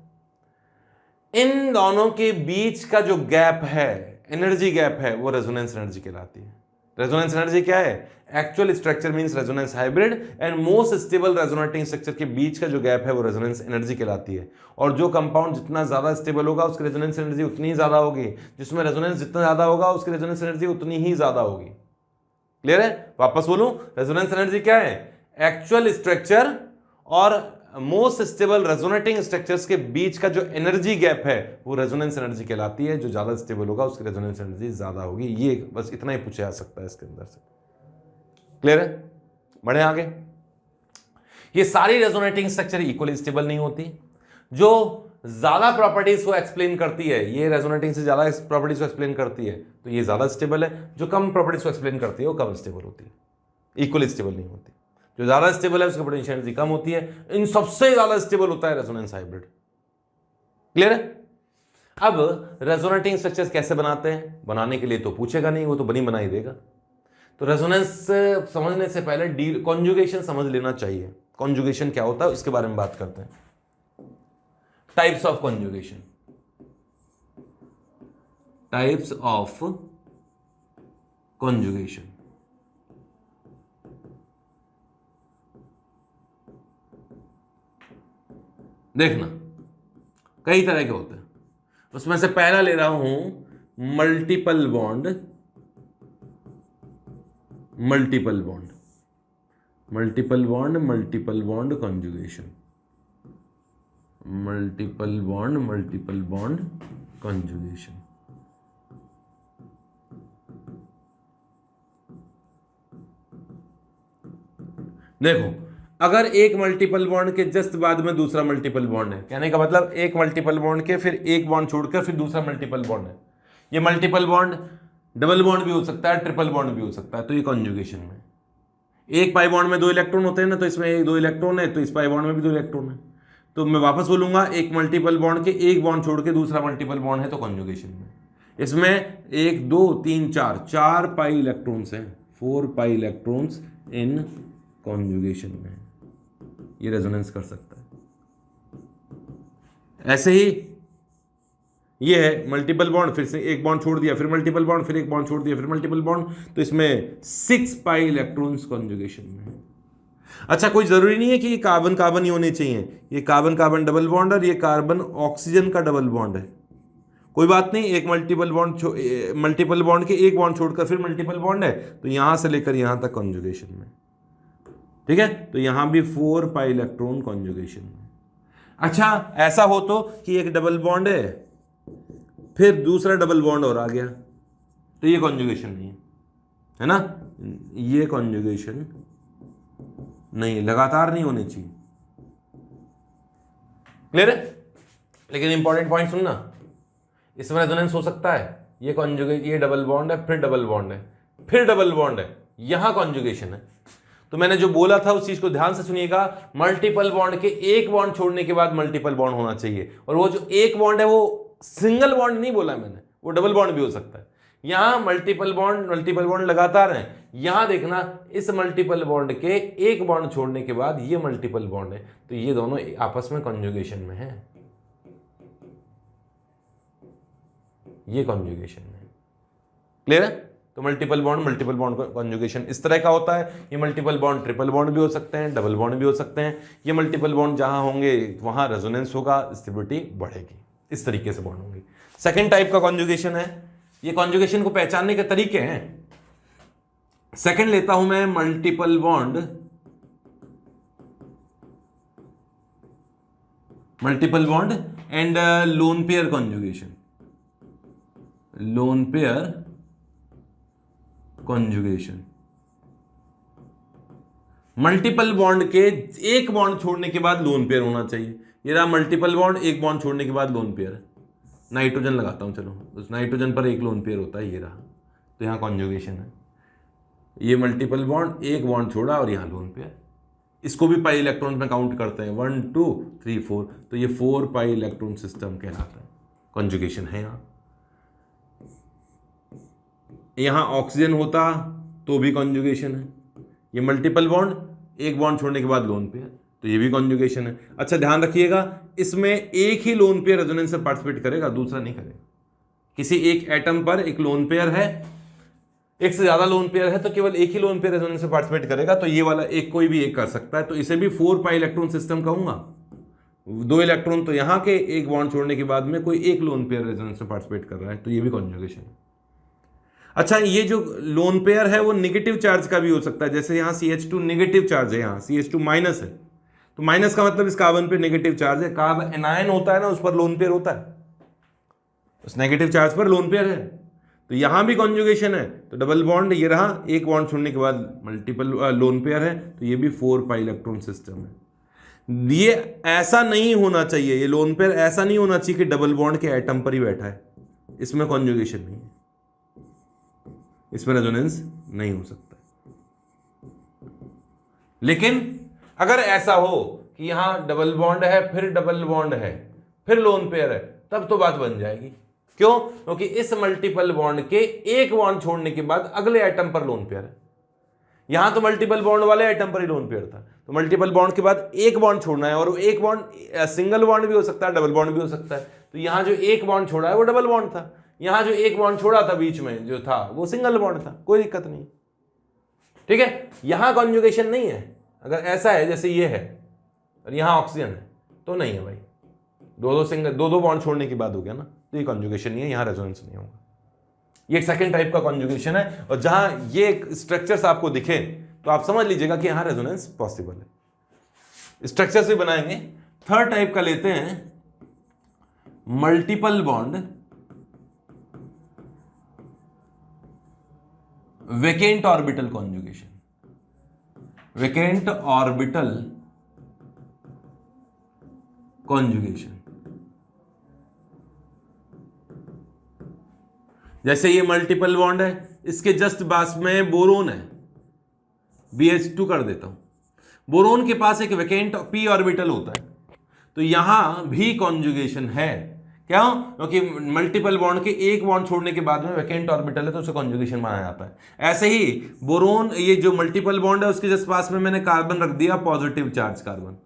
इन दोनों के बीच का जो गैप है, एनर्जी गैप है, वो रेजोनेंस एनर्जी कहलाती है। रेजोनेंस एनर्जी क्या है? Actual structure means resonance hybrid and most stable resonating structure के बीच का जो गैप है वो रेजोनेंस एनर्जी कहलाती है। और जो कंपाउंड जितना ज्यादा स्टेबल होगा उसकी रेजोनेंस एनर्जी उतनी ही ज्यादा होगी, जिसमें रेजोनेंस जितना ज्यादा होगा उसकी रेजोनेंस एनर्जी उतनी ही ज्यादा होगी। क्लियर है? वापस बोलूं, रेजोनेंस एनर्जी क्या है? एक्चुअल स्ट्रक्चर और मोस्ट स्टेबल रेजोनेटिंग स्ट्रक्चर्स के बीच का जो एनर्जी गैप है वो रेजोनेंस एनर्जी कहलाती है। जो ज्यादा स्टेबल होगा उसकी रेजोनेंस एनर्जी ज्यादा होगी। ये बस इतना ही पूछा जा सकता है इसके अंदर से। क्लियर है? बढ़े आगे। ये सारी रेजोनेटिंग स्ट्रक्चर इक्वली स्टेबल नहीं होती। जो ज्यादा प्रॉपर्टीज को एक्सप्लेन करती है, ये रेजोनेटिंग से ज्यादा प्रॉपर्टीज को एक्सप्लेन करती है, तो ये ज्यादा स्टेबल है। जो कम प्रॉपर्टीज को एक्सप्लेन करती है वो कम स्टेबल होती है, इक्वली स्टेबल नहीं होती। जो ज्यादा स्टेबल है उसकी पोटेंशियल एनर्जी कम होती है। इन सबसे ज्यादा स्टेबल होता है रेजोनेंस हाइब्रिड। क्लियर है? अब रेजोनेटिंग स्ट्रक्चर्स कैसे बनाते हैं? बनाने के लिए तो पूछेगा नहीं, वो तो बनी बनाई देगा। तो रेजोनेंस समझने से पहले कॉन्जुगेशन समझ लेना चाहिए। कॉन्जुगेशन क्या होता है उसके बारे में बात करते हैं। Types of conjugation, types of conjugation. देखना कई तरह के होते हैं, उसमें से पहला ले रहा हूं multiple bond, multiple bond, multiple bond, multiple bond conjugation, multiple bond conjugation. देखो, अगर एक मल्टीपल बॉन्ड के जस्ट बाद में दूसरा मल्टीपल बॉन्ड है, कहने का मतलब एक मल्टीपल बॉन्ड के फिर एक बॉन्ड छोड़कर फिर दूसरा मल्टीपल बॉन्ड है। ये मल्टीपल बॉन्ड डबल बॉन्ड भी हो सकता है, ट्रिपल बॉन्ड भी हो सकता है। तो ये कॉन्जुगेशन में एक पाई बॉन्ड में 2 इलेक्ट्रॉन होते हैं ना, तो इसमें 2 इलेक्ट्रॉन है, तो इस पाई बॉन्ड में भी 2 इलेक्ट्रॉन है। तो मैं वापस बोलूंगा, एक मल्टीपल बॉन्ड के एक बॉन्ड छोड़ के दूसरा मल्टीपल बॉन्ड है तो कॉन्जुगेशन में। इसमें 1 2 3 4 पाई इलेक्ट्रॉन्स हैं, 4 पाई इलेक्ट्रॉन्स इन कॉन्जुगेशन में। ये रेजोनेंस कर सकता है। ऐसे ही ये है मल्टीपल बॉन्ड, फिर से एक बॉन्ड छोड़ दिया, फिर मल्टीपल बॉन्ड, फिर एक बॉन्ड छोड़ दिया, फिर मल्टीपल बॉन्ड, तो इसमें 6 पाई इलेक्ट्रॉन्स कॉन्जुगेशन में है। अच्छा, कोई जरूरी नहीं है कि ये कार्बन कार्बन ही होने चाहिए। ये कार्बन कार्बन डबल बॉन्ड और ये कार्बन ऑक्सीजन का डबल बॉन्ड है, कोई बात नहीं, एक मल्टीपल बॉन्ड के एक बॉन्ड छोड़कर फिर मल्टीपल बॉन्ड है, तो यहां से लेकर यहां तक कॉन्जुगेशन में, ठीक है। तो यहां भी 4 पाई इलेक्ट्रॉन कॉन्जुगेशन में। अच्छा, ऐसा हो तो कि एक डबल बॉन्ड है फिर दूसरा डबल बॉन्ड और आ गया, तो ये कॉन्जुगेशन नहीं है ना, ये कॉन्जुगेशन नहीं, लगातार नहीं होनी चाहिए। क्लियर है? लेकिन इंपॉर्टेंट पॉइंट सुनना, इसमें रेजोनेंस हो सकता है, ये कॉन्जुगेट, ये डबल बॉन्ड है, फिर डबल बॉन्ड है, फिर डबल बॉन्ड है, यहां कॉन्जुगेशन है। तो मैंने जो बोला था उस चीज को ध्यान से सुनिएगा, मल्टीपल बॉन्ड के एक बॉन्ड छोड़ने के बाद मल्टीपल बॉन्ड होना चाहिए, और वो जो एक बॉन्ड है वो सिंगल बॉन्ड नहीं बोला मैंने, वो डबल बॉन्ड भी हो सकता है। यहां मल्टीपल बॉन्ड लगातार है, यहां देखना इस मल्टीपल बॉन्ड के एक बॉन्ड छोड़ने के बाद ये मल्टीपल बॉन्ड है, तो ये दोनों आपस में कॉन्जुगेशन में है, ये कॉन्जुगेशन में। क्लियर है? तो मल्टीपल बॉन्ड कॉन्जुगेशन इस तरह का होता है। ये मल्टीपल बॉन्ड ट्रिपल बॉन्ड भी हो सकते हैं, डबल बॉन्ड भी हो सकते हैं। ये मल्टीपल बॉन्ड जहां होंगे वहां रेजोनेंस होगा, स्टेबिलिटी बढ़ेगी, इस तरीके से बॉन्ड होंगे। सेकेंड टाइप का कॉन्जुगेशन है, ये कॉन्जुगेशन को पहचानने के तरीके हैं। सेकेंड लेता हूं मैं multiple bond and lone pair conjugation, lone pair conjugation. Multiple bond के एक बॉन्ड छोड़ने के बाद लोन पेयर होना चाहिए। ये रहा मल्टीपल बॉन्ड, एक बॉन्ड छोड़ने के बाद लोन पेयर। नाइट्रोजन लगाता हूं, चलो उस नाइट्रोजन पर एक लोन पेयर होता है, ये रहा, तो यहां कॉन्जुगेशन है। ये मल्टीपल बॉन्ड, एक बॉन्ड छोड़ा और यहां लोन पेयर। इसको भी पाई इलेक्ट्रॉन में काउंट करते हैं, 1 2 3 4, तो ये 4 पाई इलेक्ट्रॉन सिस्टम कहलाता है, कॉन्जुगेशन है। यहां ऑक्सीजन होता तो भी कॉन्जुगेशन है। ये मल्टीपल बॉन्ड, एक बॉन्ड छोड़ने के बाद लोन पेयर, तो ये भी कॉन्जुगेशन है। अच्छा ध्यान रखिएगा, इसमें एक ही लोन पेयर रेजोनेंस में पार्टिसिपेट करेगा, दूसरा नहीं करेगा। किसी एक एटम पर एक लोन पेयर है, एक से ज्यादा लोन पेयर है तो केवल एक ही लोन पेयर रेजोनेंस में पार्टिसिपेट करेगा, तो ये वाला एक कोई भी एक कर सकता है, तो इसे भी 4 पाई इलेक्ट्रॉन सिस्टम कहूंगा। 2 इलेक्ट्रॉन तो यहां के, एक बॉन्ड छोड़ने के बाद में कोई एक लोन पेयर रेजोनेंस में पार्टिसिपेट कर रहा है, तो ये भी कॉन्जुगेशन है। अच्छा, ये जो लोन पेयर है वो नेगेटिव चार्ज का भी हो सकता है, जैसे यहां CH2 नेगेटिव चार्ज है, यहां CH2 माइनस है, तो माइनस का मतलब इस कार्बन पे नेगेटिव चार्ज है। कार्बन एनायन होता है ना, उस पर लोन पेयर होता है, उस नेगेटिव चार्ज पर लोन पेयर है, तो यहां भी कॉन्जुगेशन है। तो डबल बॉन्ड ये रहा, एक बॉन्ड छोड़ने के बाद मल्टीपल लोन पेयर है, तो ये भी 4 पाई इलेक्ट्रॉन सिस्टम है। ये ऐसा नहीं होना चाहिए, ये लोन पेयर ऐसा नहीं होना चाहिए कि डबल बॉन्ड के एटम पर ही बैठा है, इसमें कॉन्जुगेशन नहीं है, इसमें रेजोनेंस नहीं हो सकता। लेकिन अगर ऐसा हो कि यहां डबल बॉन्ड है, फिर डबल बॉन्ड है, फिर लोन पेयर है, तब तो बात बन जाएगी। क्यों? क्योंकि इस मल्टीपल बॉन्ड के एक बॉन्ड छोड़ने के बाद अगले एटम पर लोन पेयर है। यहां तो मल्टीपल बॉन्ड वाले एटम पर ही लोन पेयर था, तो मल्टीपल बॉन्ड के बाद एक बॉन्ड छोड़ना है, और एक बॉन्ड सिंगल बॉन्ड भी हो सकता है, डबल बॉन्ड भी हो सकता है। तो यहां जो एक बॉन्ड छोड़ा है वो डबल बॉन्ड था, यहां जो एक बॉन्ड छोड़ा था बीच में जो था वो सिंगल बॉन्ड था, कोई दिक्कत नहीं। ठीक है, यहां कॉन्जुगेशन नहीं है। अगर ऐसा है जैसे ये है और यहां ऑक्सीजन है तो नहीं है भाई, दो बॉन्ड छोड़ने के बाद हो गया ना, तो ये कॉन्जुगेशन नहीं है, यहां रेजोनेंस नहीं होगा। ये एक सेकंड टाइप का कॉन्जुगेशन है, और जहां ये स्ट्रक्चर्स आपको दिखे तो आप समझ लीजिएगा कि यहां रेजोनेंस पॉसिबल है। स्ट्रक्चर्स भी बनाएंगे। थर्ड टाइप का लेते हैं multiple bond vacant orbital conjugation, vacant orbital conjugation. जैसे ये मल्टीपल बॉन्ड है, इसके जस्ट पास में बोरोन है, BH2 कर देता हूं। बोरोन के पास एक वेकेंट p ऑर्बिटल होता है, तो यहां भी कॉन्जुगेशन है। क्या? क्योंकि मल्टीपल बॉन्ड के एक बॉन्ड छोड़ने के बाद में वेकेंट ऑर्बिटल है, तो उसे कॉन्जुगेशन माना जाता है। ऐसे ही बोरोन, ये जो मल्टीपल बॉन्ड है उसके जस्ट पास में मैंने कार्बन रख दिया, पॉजिटिव चार्ज कार्बन।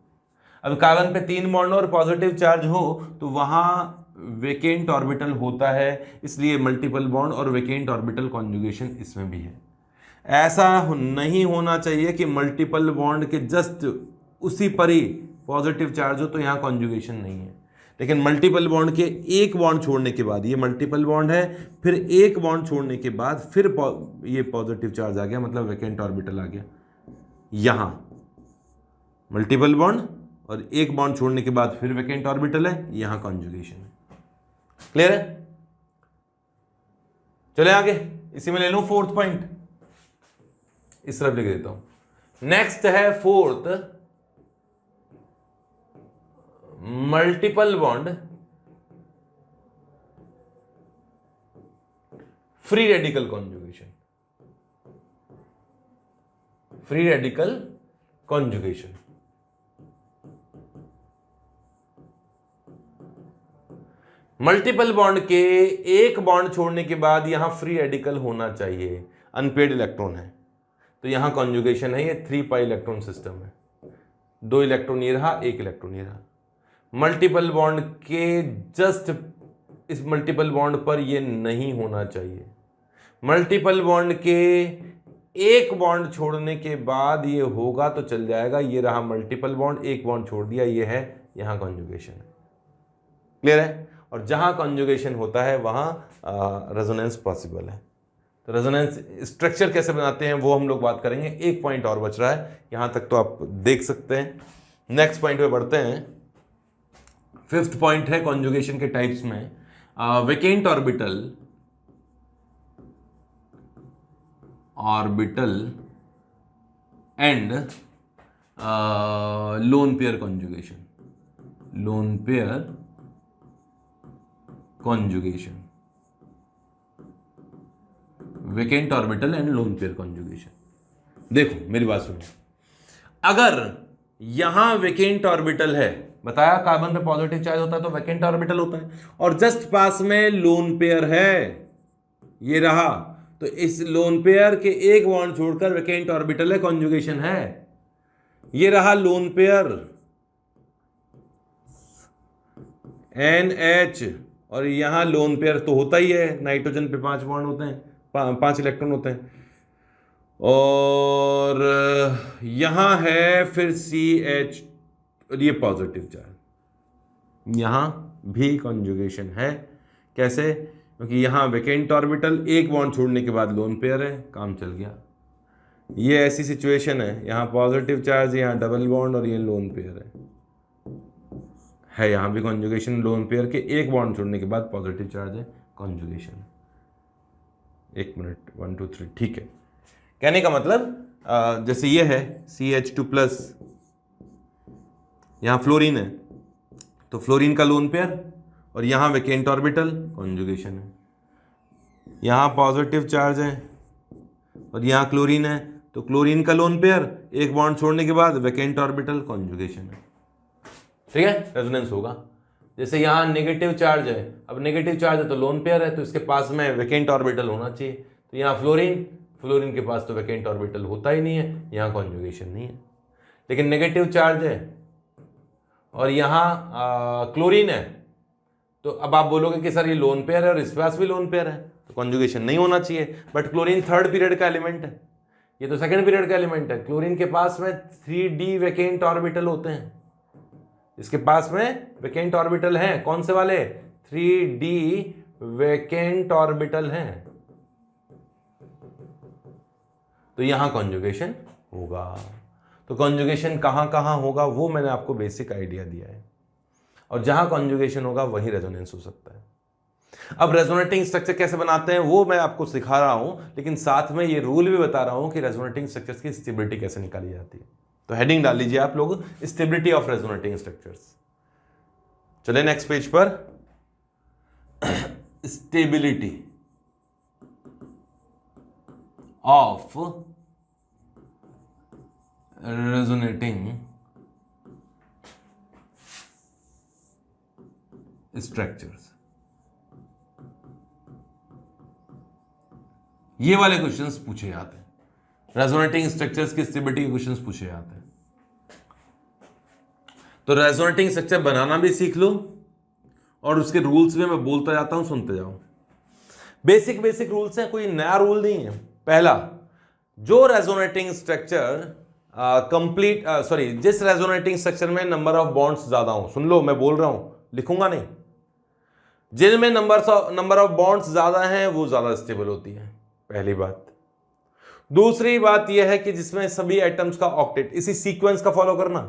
अब कार्बन पे 3 बॉन्ड और पॉजिटिव चार्ज हो तो वहां वेकेंट ऑर्बिटल होता है, इसलिए मल्टीपल बॉन्ड और वेकेंट ऑर्बिटल कॉन्जुगेशन इसमें भी है। ऐसा नहीं होना चाहिए कि मल्टीपल बॉन्ड के जस्ट उसी पर ही पॉजिटिव चार्ज हो तो यहां कॉन्जुगेशन नहीं है। लेकिन मल्टीपल बॉन्ड के एक बॉन्ड छोड़ने के बाद, ये मल्टीपल बॉन्ड है, फिर एक बॉन्ड छोड़ने के बाद फिर ये पॉजिटिव चार्ज आ गया, मतलब वैकेंट ऑर्बिटल आ गया। यहां मल्टीपल बॉन्ड और एक बॉन्ड छोड़ने के बाद फिर वैकेंट ऑर्बिटल है, यहां कॉन्जुगेशन है। क्लियर है? चले आगे, इसी में ले लूं फोर्थ पॉइंट, इस तरफ लिख देता हूं। नेक्स्ट है fourth, multiple bond free radical conjugation. Free radical conjugation, multiple bond के एक बॉन्ड छोड़ने के बाद यहां फ्री रेडिकल होना चाहिए, अनपेड इलेक्ट्रॉन है, तो यहां कॉन्जुगेशन है, ये 3 पाई इलेक्ट्रॉन सिस्टम है, 2 इलेक्ट्रॉन ये रहा, 1 इलेक्ट्रॉन ये रहा। मल्टीपल बॉन्ड के जस्ट इस मल्टीपल बॉन्ड पर ये नहीं होना चाहिए। मल्टीपल बॉन्ड के एक बॉन्ड छोड़ने के बाद ये होगा तो चल जाएगा, ये रहा मल्टीपल बॉन्ड, एक बॉन्ड छोड़ दिया, ये है, यहां कॉन्जुगेशन है। क्लियर है? और जहां कॉन्जुगेशन होता है वहां रेजोनेंस पॉसिबल है। तो रेजोनेंस स्ट्रक्चर कैसे बनाते हैं वो हम लोग बात करेंगे। एक पॉइंट और बच रहा है, यहां तक तो आप देख सकते हैं। नेक्स्ट पॉइंट पे बढ़ते हैं। फिफ्थ पॉइंट है कॉन्जुगेशन के टाइप्स में vacant orbital and lone pair conjugation. Lone pair conjugation, vacant orbital and lone pair conjugation. देखो मेरी बात सुनिए, अगर यहां वैकेंट ऑर्बिटल है, बताया कार्बन पे पॉजिटिव चार्ज होता है तो वैकेंट ऑर्बिटल होता है, और जस्ट पास में लोन पेयर है, ये रहा, तो इस लोन पेयर के एक बॉन्ड छोड़कर वैकेंट ऑर्बिटल है, कॉन्जुगेशन है। ये रहा लोन पेयर NH, और यहां लोन पेयर तो होता ही है, नाइट्रोजन पे 5 बॉन्ड होते हैं, 5 इलेक्ट्रॉन होते हैं, और यहां है फिर CH, और ये पॉजिटिव चार्ज, यहां भी कॉन्जुगेशन है। कैसे? क्योंकि यहां वैकेंट ऑर्बिटल, एक बॉन्ड छोड़ने के बाद लोन पेयर है, काम चल गया। ये ऐसी सिचुएशन है, यहां पॉजिटिव चार्ज, यहां डबल बॉन्ड, और ये लोन पेयर है यहां भी कॉन्जुगेशन, लोन पेयर के एक बॉन्ड छोड़ने के बाद पॉजिटिव चार्ज है, कॉन्जुगेशन। 1 मिनट, 1 2 3, ठीक है। कहने का मतलब जैसे ये है CH2+, यहां फ्लोरीन है, तो फ्लोरीन का लोन पेयर, और यहां वैकेंट ऑर्बिटल, कॉन्जुगेशन है। यहां पॉजिटिव चार्ज है और यहां क्लोरीन है, तो क्लोरीन का लोन पेयर, एक बॉन्ड छोड़ने के बाद वैकेंट ऑर्बिटल, कॉन्जुगेशन है। ठीक है, रेजोनेंस होगा। जैसे यहां नेगेटिव चार्ज है, अब नेगेटिव चार्ज है तो लोन पेयर है, तो इसके पास में वैकेंट ऑर्बिटल होना चाहिए। तो यहां फ्लोरीन के पास तो वैकेंट ऑर्बिटल होता ही नहीं है, यहां कॉन्जुगेशन नहीं है। लेकिन नेगेटिव चार्ज है और यहां क्लोरीन है, तो अब आप बोलोगे कि सर ये लोन पेयर है और इस पास भी लोन पेयर है, तो कॉन्जुगेशन नहीं होना चाहिए। बट क्लोरीन 3rd पीरियड का एलिमेंट है, ये तो 2nd पीरियड का एलिमेंट है। क्लोरीन के पास में 3D वैकेंट ऑर्बिटल होते हैं, इसके पास में वैकेंट ऑर्बिटल हैं, कौन से वाले? 3D वैकेंट ऑर्बिटल हैं, तो यहां कॉन्जुगेशन होगा। तो कॉन्जुगेशन कहां कहां होगा वो मैंने आपको बेसिक आइडिया दिया है, और जहां कॉन्जुगेशन होगा वहीं रेजोनेंस हो सकता है। अब रेजोनेटिंग स्ट्रक्चर कैसे बनाते हैं वो मैं आपको सिखा रहा हूं, लेकिन साथ में ये रूल भी बता रहा हूं कि रेजोनेटिंग स्ट्रक्चर्स की स्टेबिलिटी कैसे निकाली जाती है। तो हेडिंग डाल लीजिए आप लोग, स्टेबिलिटी ऑफ रेजोनेटिंग स्ट्रक्चर्स। चले नेक्स्ट पेज पर, स्टेबिलिटी ऑफ रेजोनेटिंग स्ट्रक्चर्स। ये वाले क्वेश्चंस पूछे जाते हैं, रेजोनेटिंग स्ट्रक्चर्स की स्टेबिलिटी के क्वेश्चंस पूछे जाते हैं। तो रेजोनेटिंग स्ट्रक्चर बनाना भी सीख लो, और उसके रूल्स भी मैं बोलता जाता हूं, सुनते जाओ। बेसिक रूल्स हैं, कोई नया रूल नहीं है। पहला, जो रेजोनेटिंग स्ट्रक्चर जिस रेजोनेटिंग स्ट्रक्चर में नंबर ऑफ बॉन्ड्स ज्यादा हो, सुन लो मैं बोल रहा हूं, लिखूंगा नहीं। जिनमें नंबर ऑफ बॉन्ड्स ज्यादा हैं वो ज्यादा स्टेबल होती है, पहली बात। दूसरी बात यह है कि जिसमें सभी एटम्स का ऑक्टेट, इसी सीक्वेंस का फॉलो करना,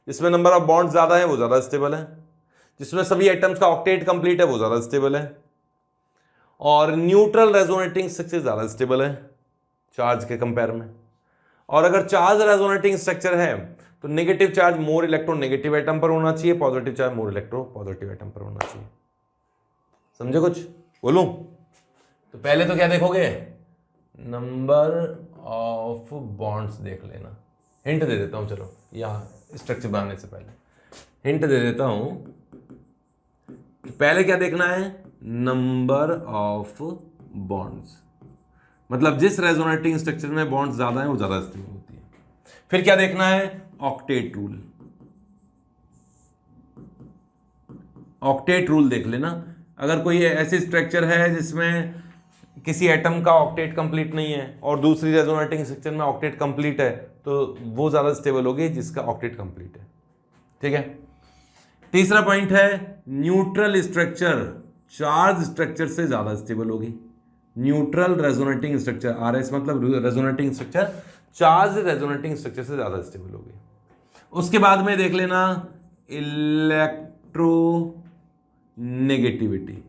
जिसमें नंबर ऑफ बॉन्ड्स ज्यादा है वो ज्यादा स्टेबल है, जिसमें सभी एटम्स का ऑक्टेट कंप्लीट है वो ज्यादा स्टेबल है, और न्यूट्रल रेजोनेटिंग स्ट्रक्चर ज्यादा स्टेबल है चार्ज के कंपेयर में। और अगर चार्ज रेजोनेटिंग स्ट्रक्चर है तो negative charge more electron negative atom पर होना चाहिए, positive charge more electron positive atom पर होना चाहिए। समझे कुछ? बोलूं? तो पहले तो क्या देखोगे, नंबर ऑफ बॉन्ड्स देख लेना। हिंट दे देता हूं, चलो यहां स्ट्रक्चर बनाने से पहले हिंट दे देता हूं कि पहले क्या देखना है, नंबर ऑफ बॉन्ड्स, मतलब जिस रेजोनेटिंग स्ट्रक्चर में बॉन्ड्स ज्यादा है वो ज्यादा स्टेबल होती है। फिर क्या देखना है, ऑक्टेट रूल। ऑक्टेट रूल देख लेना। अगर कोई ऐसी स्ट्रक्चर है जिसमें किसी एटम का ऑक्टेट कंप्लीट नहीं है और दूसरी रेजोनेटिंग स्ट्रक्चर में ऑक्टेट कंप्लीट है, तो वो ज्यादा स्टेबल होगी जिसका ऑक्टेट कंप्लीट है। ठीक है। तीसरा पॉइंट है, न्यूट्रल स्ट्रक्चर चार्ज स्ट्रक्चर से ज्यादा स्टेबल होगी। न्यूट्रल रेजोनेटिंग स्ट्रक्चर, आरएस मतलब resonating structure, charge resonating structure से ज्यादा स्टेबल होगी। उसके बाद में देख लेना इलेक्ट्रो नेगेटिविटी।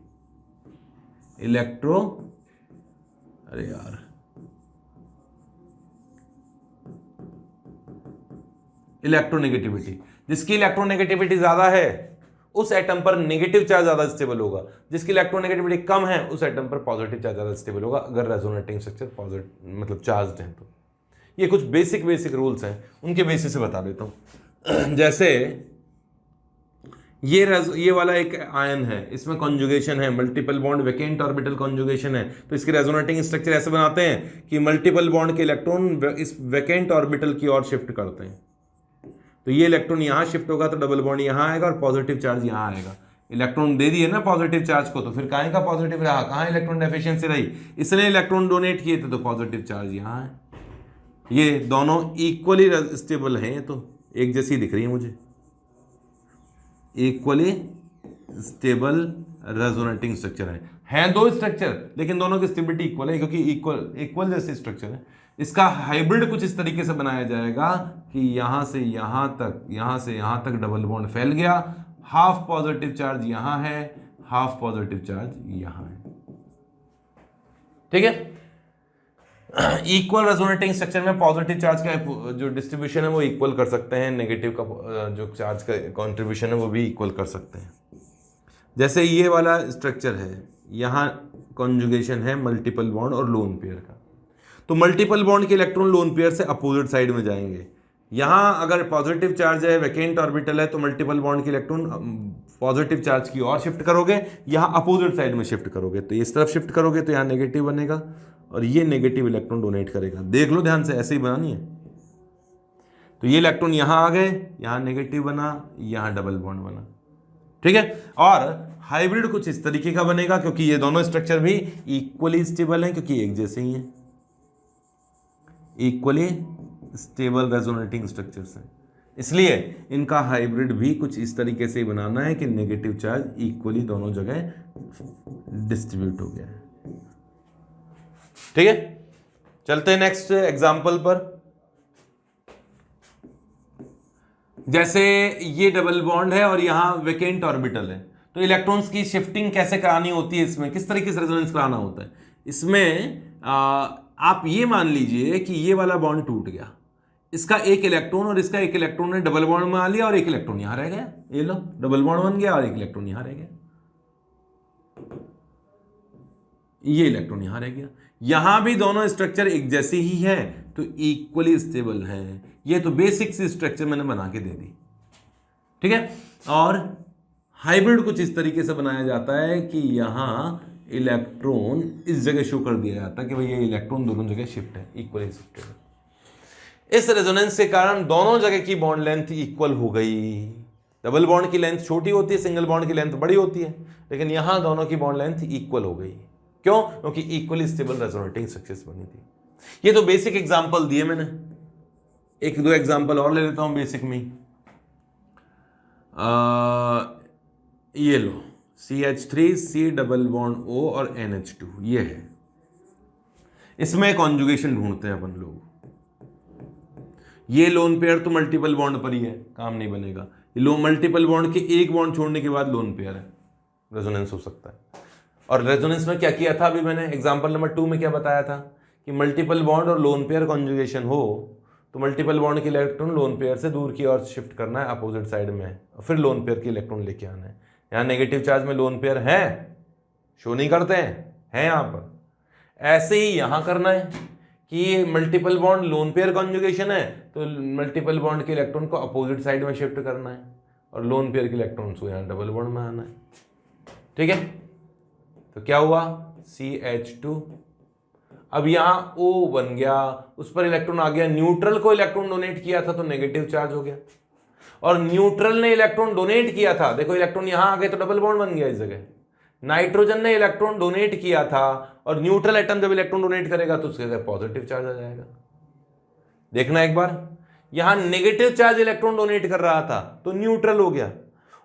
इलेक्ट्रोनेगेटिविटी, जिसकी इलेक्ट्रोनेगेटिविटी ज्यादा है उस एटम पर नेगेटिव चार्ज ज्यादा स्टेबल होगा, जिसकी इलेक्ट्रोनेगेटिविटी कम है उस एटम पर पॉजिटिव चार्ज ज्यादा स्टेबल होगा, अगर रेजोनेटिंग स्ट्रक्चर पॉजिटिव मतलब चार्ज्ड है तो। ये कुछ बेसिक रूल्स हैं, उनके बेसिस से बता देता हूं। जैसे ये वाला एक आयन है, इसमें कॉन्जुगेशन है, multiple bond vacant orbital conjugation है, तो इसके रेजोनेटिंग स्ट्रक्चर ऐसे बनाते हैं कि मल्टीपल बॉन्ड के इलेक्ट्रॉन इस वेकेंट ऑर्बिटल की ओर शिफ्ट करते हैं। तो ये इलेक्ट्रॉन यहां शिफ्ट होगा तो डबल बॉन्ड यहां आएगा और पॉजिटिव चार्ज यहां आएगा। इलेक्ट्रॉन दे दिए ना पॉजिटिव चार्ज को, तो फिर काहे का पॉजिटिव रहा, कहां इलेक्ट्रॉन डेफिशिएंसी रही, इसने इलेक्ट्रॉन डोनेट किए थे तो पॉजिटिव चार्ज यहां है। ये दोनों इक्वली स्टेबल हैं, तो एक जैसी दिख रही है मुझे, इक्वली स्टेबल रेजोनेटिंग स्ट्रक्चर है दो स्ट्रक्चर, लेकिन दोनों की स्टेबिलिटी इक्वल है क्योंकि इक्वल जैसे स्ट्रक्चर है। इसका हाइब्रिड कुछ इस तरीके से बनाया जाएगा कि यहां से यहां तक, यहां से यहां तक डबल बॉन्ड फैल गया, हाफ पॉजिटिव चार्ज यहां है, हाफ पॉजिटिव चार्ज यहां है। ठीक है। इक्वल रेजोनेटिंग स्ट्रक्चर में पॉजिटिव चार्ज का जो डिस्ट्रीब्यूशन है वो इक्वल कर सकते हैं, नेगेटिव का जो चार्ज का कंट्रीब्यूशन है वो भी इक्वल कर सकते हैं। जैसे ये वाला स्ट्रक्चर है, यहाँ कॉन्जुगेशन है मल्टीपल बॉन्ड और लोन पेयर का, तो मल्टीपल बॉन्ड के इलेक्ट्रॉन लोन पेयर से अपोजिट साइड में जाएंगे। यहाँ अगर पॉजिटिव चार्ज है, वैकेंट ऑर्बिटल है, तो मल्टीपल बॉन्ड के इलेक्ट्रॉन पॉजिटिव चार्ज की ओर शिफ्ट करोगे, यहाँ अपोजिट साइड में शिफ्ट करोगे, तो इस तरफ शिफ्ट करोगे तो यहाँ नेगेटिव बनेगा और ये नेगेटिव इलेक्ट्रॉन डोनेट करेगा। देख लो ध्यान से, ऐसे ही बनानी है। तो ये इलेक्ट्रॉन यहां आ गए, यहां नेगेटिव बना, यहां डबल बॉन्ड बना। ठीक है। और हाइब्रिड कुछ इस तरीके का बनेगा क्योंकि ये दोनों स्ट्रक्चर भी इक्वली स्टेबल हैं, क्योंकि एक जैसे ही हैं, इक्वली स्टेबल रेजोनेटिंग स्ट्रक्चर्स हैं, इसलिए इनका हाइब्रिड भी कुछ इस तरीके से ही बनाना है कि नेगेटिव चार्ज इक्वली दोनों जगह डिस्ट्रीब्यूट हो गया है। ठीक है। चलते हैं नेक्स्ट एग्जांपल पर। जैसे ये डबल बॉन्ड है और यहां वेकेंट ऑर्बिटल है, तो इलेक्ट्रॉन्स की शिफ्टिंग कैसे करानी होती है, इसमें किस तरीके से रेजोनेंस कराना होता है। इसमें आप ये मान लीजिए कि ये वाला बॉन्ड टूट गया, इसका एक इलेक्ट्रॉन और इसका एक इलेक्ट्रॉन ने डबल बॉन्ड में आ लिया और एक इलेक्ट्रॉन यहां रह गया। ये लो, डबल बॉन्ड बन गया और एक इलेक्ट्रॉन यहां रह गया, ये इलेक्ट्रॉन यहां रह गया। यहां भी दोनों स्ट्रक्चर एक जैसे ही है तो इक्वली स्टेबल है। ये तो बेसिक सी स्ट्रक्चर मैंने बना के दे दी। ठीक है। और हाइब्रिड कुछ इस तरीके से बनाया जाता है कि यहां इलेक्ट्रॉन इस जगह शो कर दिया जाता है कि भाई ये इलेक्ट्रॉन दोनों जगह शिफ्ट है, इक्वली शिफ्टेड है। इस रेजोनेंस के कारण दोनों जगह की बॉन्ड लेंथ इक्वल हो गई। डबल बॉन्ड की लेंथ छोटी होती है, सिंगल बॉन्ड की लेंथ बड़ी होती है, लेकिन यहां दोनों की बॉन्ड लेंथ इक्वल हो गई। क्यों? क्योंकि इक्वली स्टेबल रेजोनेटिंग स्ट्रक्चर्स बनी थी। ये तो बेसिक एग्जांपल दिए मैंने, एक दो एग्जांपल और ले लेता हूं बेसिक में। ये लो CH3 C double bond O और NH2 ये है। इसमें कॉन्जुगेशन ढूंढते हैं अपन लोग। ये लोन पेयर तो मल्टीपल बॉन्ड पर ही है, काम नहीं बनेगा। लो मल्टीपल बॉन्ड के एक बॉन्ड छोड़ने के बाद लोन पेयर है, रेजोनेंस हो सकता है। और रेजोनेंस में क्या किया था अभी मैंने एग्जांपल नंबर 2 में क्या बताया था कि मल्टीपल बॉन्ड और लोन पेयर कॉन्जुगेशन हो तो मल्टीपल बॉन्ड के इलेक्ट्रॉन लोन पेयर से दूर की ओर शिफ्ट करना है अपोजिट साइड में, और फिर लोन पेयर के इलेक्ट्रॉन लेके आना है। यहाँ नेगेटिव चार्ज में लोन पेयर है, शो नहीं करते हैं यहाँ पर। ऐसे ही यहाँ करना है कि ये multiple bond lone pair conjugation है तो मल्टीपल बॉन्ड के इलेक्ट्रॉन को अपोजिट साइड में शिफ्ट करना है और लोन पेयर के इलेक्ट्रॉन को यहाँ डबल बॉन्ड में आना है। ठीक है, तो क्या हुआ CH2। अब यहाँ O बन गया, उस पर इलेक्ट्रॉन आ गया, न्यूट्रल को इलेक्ट्रॉन डोनेट किया था तो नेगेटिव चार्ज हो गया, और न्यूट्रल ने इलेक्ट्रॉन डोनेट किया था, देखो इलेक्ट्रॉन यहां आ गए तो डबल बॉन्ड बन गया इस जगह। नाइट्रोजन ने इलेक्ट्रॉन डोनेट किया था और न्यूट्रल एटम जब इलेक्ट्रॉन डोनेट करेगा तो उसके जगह पॉजिटिव चार्ज आ जाएगा। देखना एक बार, यहां नेगेटिव चार्ज इलेक्ट्रॉन डोनेट कर रहा था तो न्यूट्रल हो गया,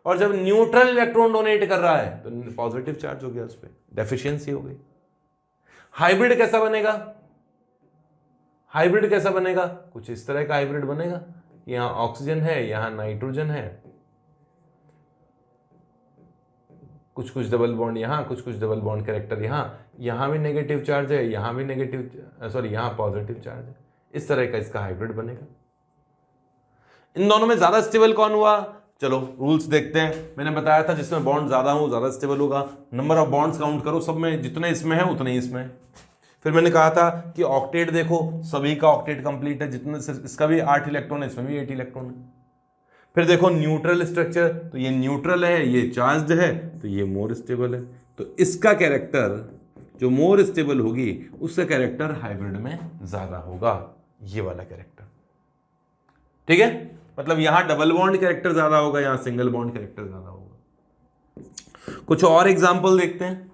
और जब न्यूट्रल इलेक्ट्रॉन डोनेट कर रहा है तो पॉजिटिव चार्ज हो गया, उस पर डेफिशिएंसी हो गई। हाइब्रिड कैसा बनेगा? हाइब्रिड कैसा बनेगा? कुछ इस तरह का हाइब्रिड बनेगा, यहां ऑक्सीजन है, यहां नाइट्रोजन है, कुछ कुछ डबल बॉन्ड यहां, कुछ कुछ डबल बॉन्ड कैरेक्टर यहां, यहां भी नेगेटिव चार्ज है, यहां भी नेगेटिव, सॉरी यहां पॉजिटिव चार्ज है। इस तरह का इसका हाइब्रिड बनेगा। इन दोनों में ज्यादा स्टेबल कौन हुआ? चलो रूल्स देखते हैं। मैंने बताया था जिसमें बॉन्ड ज्यादा हो ज्यादा स्टेबल होगा। नंबर ऑफ बॉन्ड्स काउंट करो, सब में जितने इसमें है उतने ही इसमें। फिर मैंने कहा था कि ऑक्टेट देखो, सभी का ऑक्टेट कंप्लीट है, जितने इसका भी 8 इलेक्ट्रॉन है, इसमें भी 8 इलेक्ट्रॉन है। फिर देखो न्यूट्रल स्ट्रक्चर, तो ये न्यूट्रल है, ये चार्ज्ड है, तो ये मोर स्टेबल है। तो इसका कैरेक्टर जो मोर स्टेबल होगी उसका कैरेक्टर हाइब्रिड में ज्यादा होगा, ये वाला कैरेक्टर। ठीक है, मतलब यहां डबल बॉन्ड कैरेक्टर ज्यादा होगा, यहां सिंगल बॉन्ड कैरेक्टर ज्यादा होगा। कुछ और एग्जांपल देखते हैं।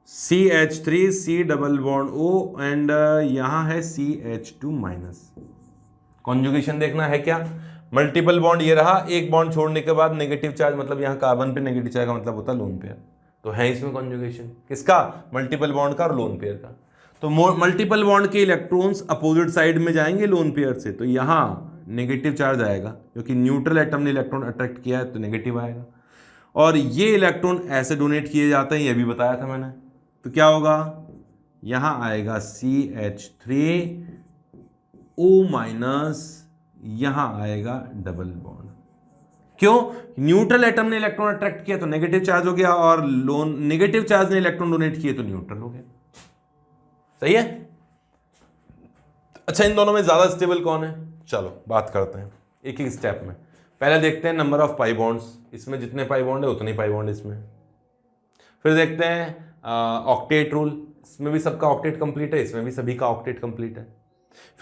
CH3 C double bond O and यहां है CH2 माइनस। कॉन्जुगेशन देखना है क्या? मल्टीपल बॉन्ड ये रहा, एक बॉन्ड छोड़ने के बाद नेगेटिव चार्ज, मतलब यहां कार्बन पे नेगेटिव चार्ज का मतलब होता है लोन पेयर, तो है इसमें कॉन्जुगेशन किसका? मल्टीपल बॉन्ड का और लोन पेयर का। तो मल्टीपल बॉन्ड के इलेक्ट्रॉन्स अपोजिट साइड में जाएंगे लोन पेयर से, तो यहां नेगेटिव चार्ज आएगा क्योंकि न्यूट्रल एटम ने इलेक्ट्रॉन अट्रैक्ट किया है तो नेगेटिव आएगा। और ये इलेक्ट्रॉन ऐसे डोनेट किए जाते हैं, ये भी बताया था मैंने। तो क्या होगा? यहां आएगा CH3 O माइनस, यहां आएगा डबल बॉन्ड। क्यों? न्यूट्रल एटम ने इलेक्ट्रॉन अट्रैक्ट किया तो नेगेटिव चार्ज हो गया, और लोन नेगेटिव चार्ज ने इलेक्ट्रॉन डोनेट किए तो न्यूट्रल हो गया। सही है? अच्छा, इन दोनों में ज्यादा स्टेबल कौन है? चलो बात करते हैं एक एक स्टेप में। पहले देखते हैं नंबर ऑफ पाई बॉन्ड्स, इसमें जितने पाई बॉन्ड है उतने पाई बॉन्ड इसमें। फिर देखते हैं ऑक्टेट रूल, इसमें भी सबका ऑक्टेट कंप्लीट है, इसमें भी सभी का ऑक्टेट कंप्लीट है।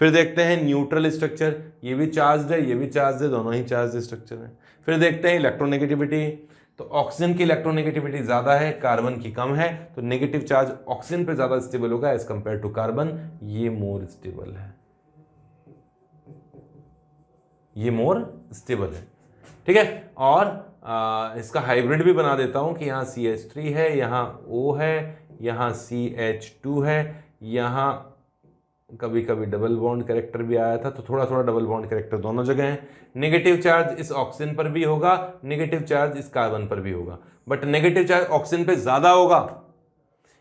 फिर देखते हैं न्यूट्रल स्ट्रक्चर, ये भी चार्ज है, ये भी चार्ज है, दोनों ही चार्ज स्ट्रक्चर है। फिर देखते हैं इलेक्ट्रोनेगेटिविटी, तो ऑक्सीजन की इलेक्ट्रोनेगेटिविटी ज्यादा है, कार्बन की कम है, तो नेगेटिव चार्ज ऑक्सीजन पे ज्यादा स्टेबल होगा एज कंपेयर टू कार्बन, ये मोर स्टेबल है, ये मोर स्टेबल है। ठीक है, और इसका हाइब्रिड भी बना देता हूं कि यहां CH3 है, यहां O है, यहां CH2 है, यहां कभी कभी डबल बॉन्ड कैरेक्टर भी आया था, तो थोड़ा थोड़ा डबल बॉन्ड कैरेक्टर दोनों जगह है। नेगेटिव चार्ज इस ऑक्सीजन पर भी होगा, नेगेटिव चार्ज इस कार्बन पर भी होगा, बट नेगेटिव चार्ज ऑक्सीजन पे ज्यादा होगा।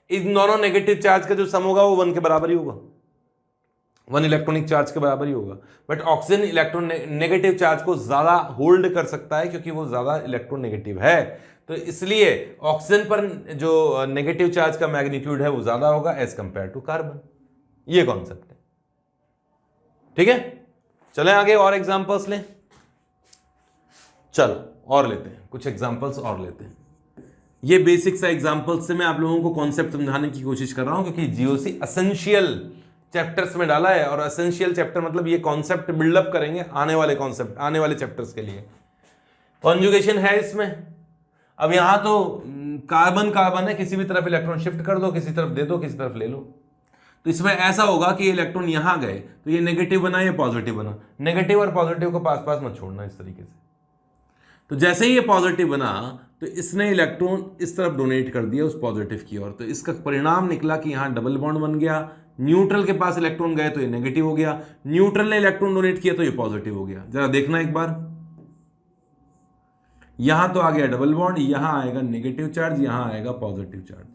इन दोनों नेगेटिव चार्ज का जो सम होगा वो 1 के बराबर ही होगा, 1 इलेक्ट्रॉनिक चार्ज के बराबर ही होगा। But oxygen electron negative charge को ज्यादा होल्ड कर सकता है क्योंकि वो ज्यादा इलेक्ट्रोनेगेटिव है, तो इसलिए ऑक्सीजन पर जो नेगेटिव चार्ज का मैग्नीट्यूड है वो ज्यादा होगा एज कंपेयर टू कार्बन। ये कॉन्सेप्ट है। ठीक है, चलें आगे और एग्जांपल्स लें। चलो और लेते हैं, कुछ एग्जांपल्स और लेते हैं। ये बेसिक सा एग्जांपल्स से मैं आप लोगों को कॉन्सेप्ट समझाने की कोशिश कर रहा हूं, क्योंकि जीओसी एसेंशियल चैप्टर्स में डाला है, और एसेंशियल चैप्टर मतलब ये कॉन्सेप्ट बिल्डअप करेंगे आने वाले कॉन्सेप्ट, आने वाले चैप्टर्स के लिए। कॉन्जुगेशन है इसमें। अब यहां तो कार्बन कार्बन है, किसी भी तरफ इलेक्ट्रॉन शिफ्ट कर दो, किसी तरफ दे दो, किसी तरफ ले लो। तो इसमें ऐसा होगा कि इलेक्ट्रॉन यहां गए तो ये नेगेटिव बना, ये पॉजिटिव बना, नेगेटिव और पॉजिटिव को पास पास मत छोड़ना इस तरीके से। तो जैसे ही ये पॉजिटिव बना तो इसने इलेक्ट्रॉन इस तरफ डोनेट कर दिया उस पॉजिटिव की ओर, तो इसका परिणाम निकला कि यहां डबल बॉन्ड बन गया। न्यूट्रल के पास इलेक्ट्रॉन गए तो ये नेगेटिव हो गया, न्यूट्रल ने इलेक्ट्रॉन डोनेट किया तो ये पॉजिटिव हो गया। जरा देखना एक बार, यहां तो आ गया डबल बॉन्ड, यहां आएगा नेगेटिव चार्ज, यहां आएगा पॉजिटिव चार्ज।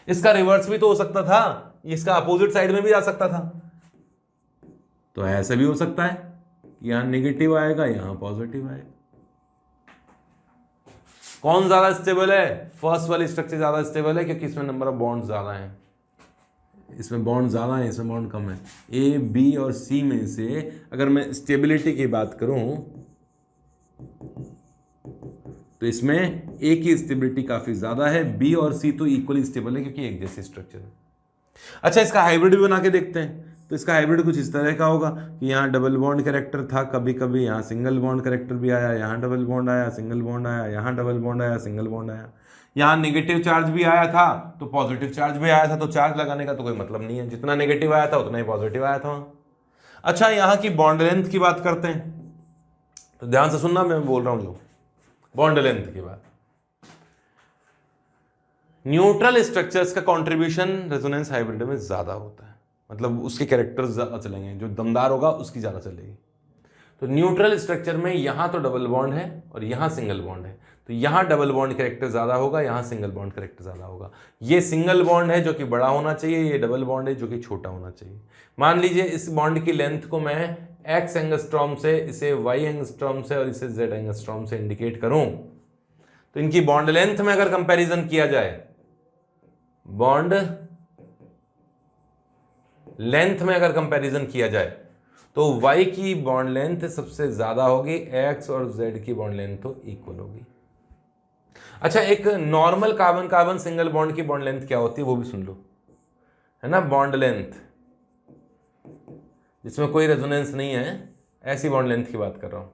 इसका रिवर्स भी तो हो सकता था, इसका अपोजिट साइड में भी आ सकता था। तो ऐसा भी हो सकता है, यहां नेगेटिव आएगा यहां पॉजिटिव आएगा। कौन ज्यादा स्टेबल है? फर्स्ट वाली स्ट्रक्चर ज्यादा स्टेबल है क्योंकि इसमें नंबर ऑफ बॉन्ड ज्यादा हैं, इसमें बॉन्ड ज्यादा है, इसमें बॉन्ड कम है। ए, बी और सी में से अगर मैं स्टेबिलिटी की बात करूं तो इसमें ए की स्टेबिलिटी काफी ज्यादा है, बी और सी तो इक्वली स्टेबल है क्योंकि एक जैसी स्ट्रक्चर है। अच्छा, इसका हाइब्रिड भी बना के देखते हैं। तो इसका हाइब्रिड कुछ इस तरह का होगा कि यहाँ डबल बॉन्ड कैरेक्टर था, कभी कभी यहाँ सिंगल बॉन्ड कैरेक्टर भी आया, यहाँ डबल बॉन्ड आया, सिंगल बॉन्ड आया, यहाँ डबल बॉन्ड आया, सिंगल बॉन्ड आया, यहाँ नेगेटिव चार्ज भी आया था तो पॉजिटिव चार्ज भी आया था। तो चार्ज लगाने का तो कोई मतलब नहीं है, जितना नेगेटिव आया था उतना ही पॉजिटिव आया था। अच्छा, यहाँ की बॉन्ड लेंथ की बात करते हैं, तो ध्यान से सुनना, मैं बोल रहा हूँ जो बॉन्ड लेंथ की बात। न्यूट्रल स्ट्रक्चर्स का कंट्रीब्यूशन रेजोनेंस हाइब्रिड में ज्यादा होता है, मतलब उसके कैरेक्टर्स ज्यादा चलेंगे, जो दमदार होगा उसकी ज्यादा चलेगी। तो न्यूट्रल स्ट्रक्चर में यहां तो डबल बॉन्ड है और यहां सिंगल बॉन्ड है, तो यहां डबल बॉन्ड कैरेक्टर ज्यादा होगा, यहां सिंगल बॉन्ड कैरेक्टर ज्यादा होगा। ये सिंगल बॉन्ड है जो कि बड़ा होना चाहिए, ये डबल बॉन्ड है जो कि छोटा होना चाहिए। मान लीजिए इस बॉन्ड की लेंथ को मैं एक्स एंगस्ट्रॉम से, इसे वाई एंगस्ट्रॉम से और इसे जेड एंगस्ट्रॉम से इंडिकेट करूं, तो इनकी बॉन्ड लेंथ में अगर कंपैरिजन किया जाए, बॉन्ड लेंथ में अगर कंपैरिजन किया जाए तो y की बॉन्ड लेंथ सबसे ज्यादा होगी, x और z की बॉन्ड लेंथ तो इक्वल होगी। अच्छा, एक normal carbon carbon single bond की बॉन्ड लेंथ क्या होती है वो भी सुन लो, है ना। बॉन्ड लेंथ जिसमें कोई रेजोनेंस नहीं है, ऐसी बॉन्ड लेंथ की बात कर रहा हूं।